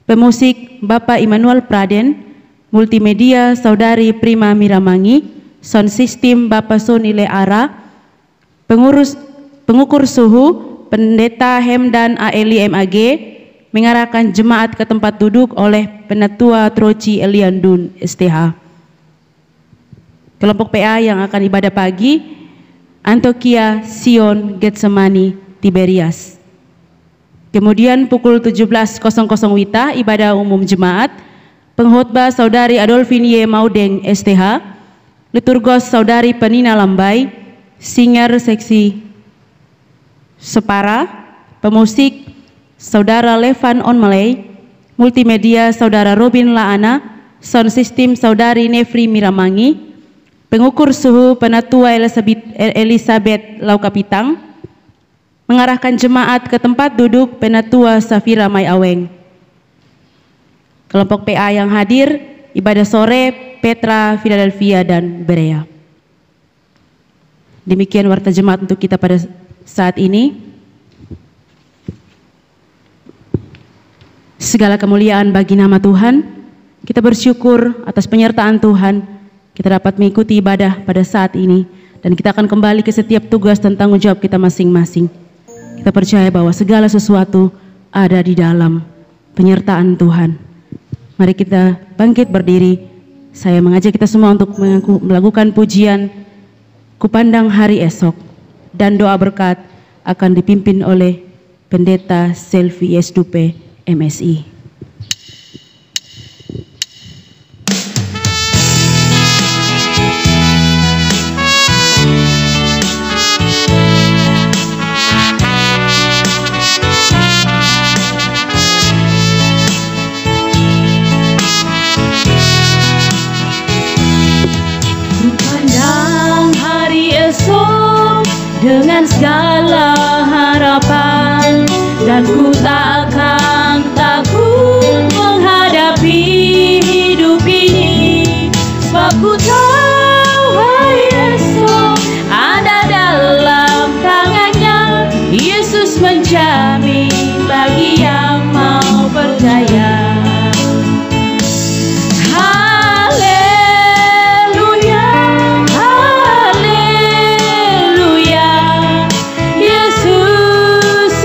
pemusik Bapak Immanuel Praden, multimedia Saudari Prima Miramangi, sound system Bapak Soni Leara, pengukur suhu Pendeta Hemdan Aeli MAG, mengarahkan jemaat ke tempat duduk oleh Penatua Troci Eliandun STH. Kelompok PA yang akan ibadah pagi, Antioquia Sion Getsemani Tiberias. Kemudian pukul 17.00 WITA, ibadah umum jemaat, pengkhotbah Saudari Adolfin Y. Maudeng STH, liturgos Saudari Penina Lambai, singer seksi Separa, pemusik Saudara Levan Onmalay, multimedia Saudara Robin Laana, sound system Saudari Nefri Miramangi, pengukur suhu Penatua Elizabeth Laukapitang, mengarahkan jemaat ke tempat duduk Penatua Safira Mai Aweng. Kelompok PA yang hadir, ibadah sore Petra, Philadelphia, dan Berea. Demikian warta jemaat untuk kita pada saat ini. Segala kemuliaan bagi nama Tuhan. Kita bersyukur atas penyertaan Tuhan. Kita dapat mengikuti ibadah pada saat ini. Dan kita akan kembali ke setiap tugas dan tanggung jawab kita masing-masing. Kita percaya bahwa segala sesuatu ada di dalam penyertaan Tuhan. Mari kita bangkit berdiri. Saya mengajak kita semua untuk melakukan pujian Kupandang Hari Esok. Dan doa berkat akan dipimpin oleh Pendeta Selvi Yesdupe MSI. Kupandang hari esok dengan segala harapan, dan ku takkan takut menghadapi hidup ini, sebab ku tahu hari esok ada dalam tangannya. Yesus menjamin bagi yang mau percaya. Yesus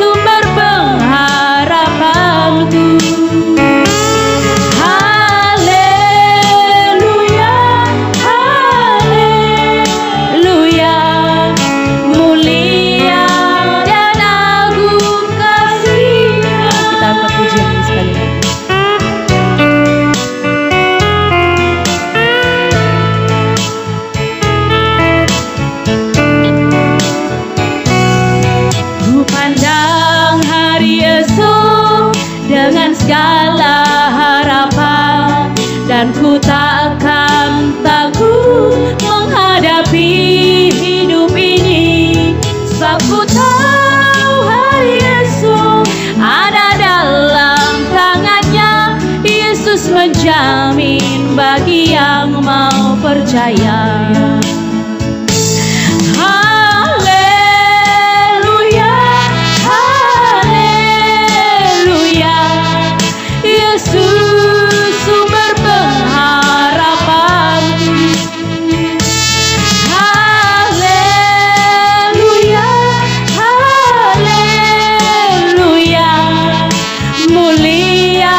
takkan takut menghadapi hidup ini. Sebab ku tahu hari esok ada dalam tangannya. Yesus menjamin bagi yang mau percaya. Haleluya, haleluya, Yesus sumber pengharapanku. Haleluya, haleluya, mulia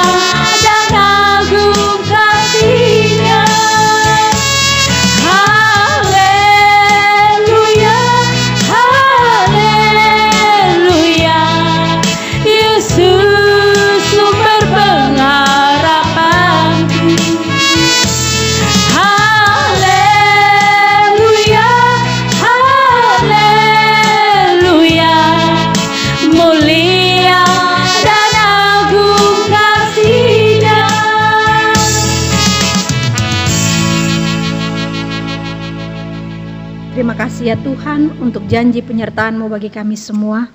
dan agung kasih-Nya. Haleluya, haleluya, Yesus sumber pengharapanku. Haleluya, haleluya, mulia dan agung kasih-Nya. Terima kasih ya Tuhan untuk janji penyertaan-Mu bagi kami semua,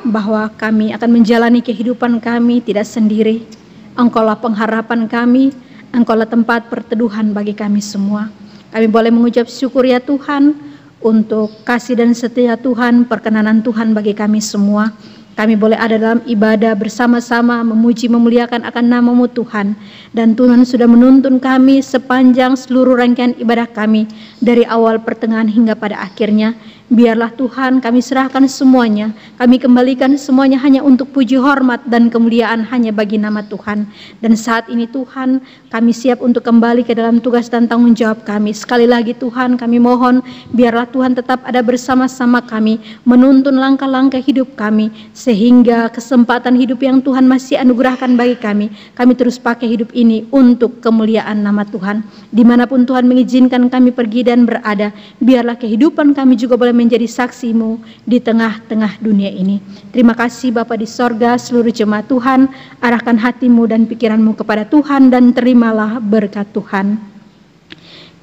bahwa kami akan menjalani kehidupan kami tidak sendiri. Engkaulah pengharapan kami, Engkaulah tempat perteduhan bagi kami semua. Kami boleh mengucap syukur ya Tuhan untuk kasih dan setia Tuhan, perkenanan Tuhan bagi kami semua. Kami boleh ada dalam ibadah bersama-sama memuji memuliakan akan nama-Mu Tuhan. Dan Tuhan sudah menuntun kami sepanjang seluruh rangkaian ibadah kami, dari awal pertengahan hingga pada akhirnya. Biarlah Tuhan kami serahkan semuanya, kami kembalikan semuanya hanya untuk puji hormat dan kemuliaan hanya bagi nama Tuhan. Dan saat ini Tuhan, kami siap untuk kembali ke dalam tugas dan tanggung jawab kami. Sekali lagi Tuhan, kami mohon biarlah Tuhan tetap ada bersama-sama kami, menuntun langkah-langkah hidup kami, sehingga kesempatan hidup yang Tuhan masih anugerahkan bagi kami terus pakai hidup ini untuk kemuliaan nama Tuhan. Dimanapun Tuhan mengizinkan kami pergi dan berada, biarlah kehidupan kami juga boleh menjadi saksi-Mu di tengah-tengah dunia ini. Terima kasih Bapa di sorga, seluruh jemaat Tuhan, arahkan hatimu dan pikiranmu kepada Tuhan dan terimalah berkat Tuhan.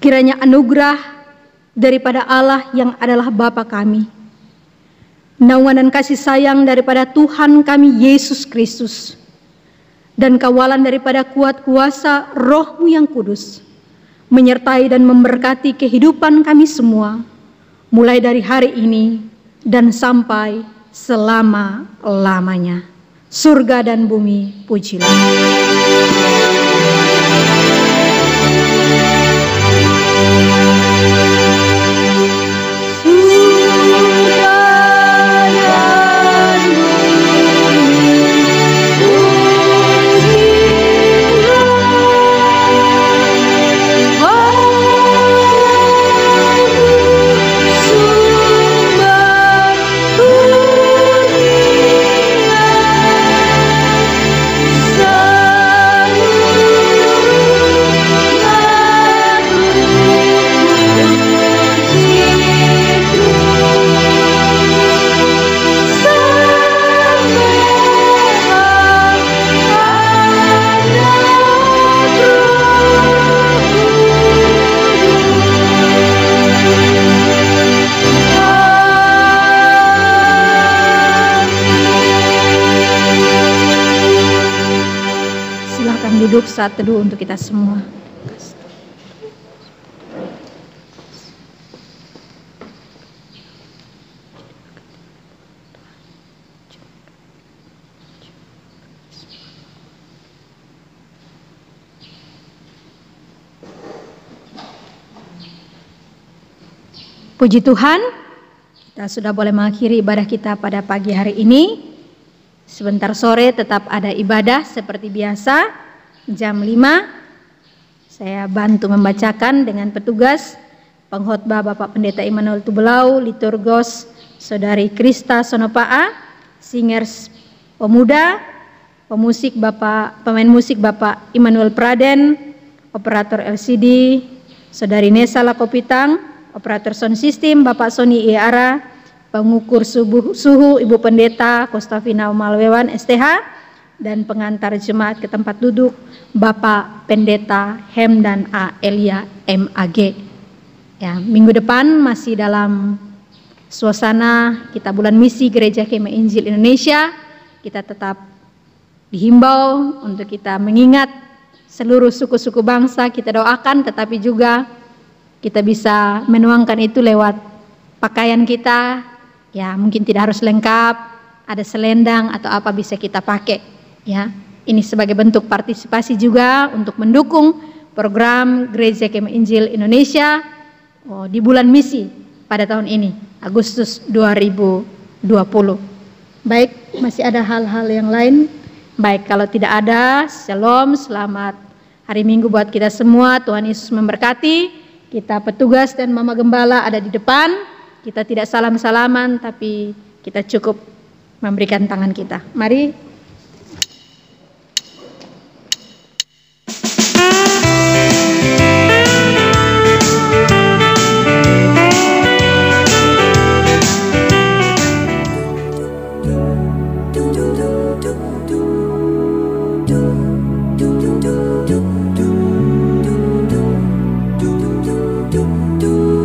Kiranya anugerah daripada Allah yang adalah Bapa kami, naungan dan kasih sayang daripada Tuhan kami Yesus Kristus, dan kawalan daripada kuat kuasa Roh-Mu yang kudus, menyertai dan memberkati kehidupan kami semua, mulai dari hari ini dan sampai selama-lamanya. Surga dan bumi pujilah. Duduk saat teduh untuk kita semua. Puji Tuhan, kita sudah boleh mengakhiri ibadah kita pada pagi hari ini. Sebentar sore tetap ada ibadah seperti biasa, jam 5. Saya bantu membacakan dengan petugas, pengkhotbah Bapak Pendeta Immanuel Tubelau, liturgos Saudari Krista Sonopaa, singers pemuda, pemain musik Bapak Immanuel Praden, operator LCD Saudari Nesa Lakopitang, operator sound system Bapak Sony Iara, pengukur suhu Ibu Pendeta Kostafina Malwewan STH, dan pengantar jemaat ke tempat duduk Bapak Pendeta Hemdan A. Elia MAG. Ya, minggu depan masih dalam suasana kita bulan misi Gereja Kemah Injil Indonesia. Kita tetap dihimbau untuk kita mengingat seluruh suku-suku bangsa, kita doakan, tetapi juga kita bisa menuangkan itu lewat pakaian kita. Ya, mungkin tidak harus lengkap, ada selendang atau apa bisa kita pakai. Ya, ini sebagai bentuk partisipasi juga untuk mendukung program Gereja Kemah Injil Indonesia di bulan misi pada tahun ini, Agustus 2020. Baik, masih ada hal-hal yang lain? Baik, kalau tidak ada, shalom, selamat hari Minggu buat kita semua. Tuhan Yesus memberkati. Kita petugas dan Mama Gembala ada di depan. Kita tidak salam-salaman, tapi kita cukup memberikan tangan kita. Mari. Do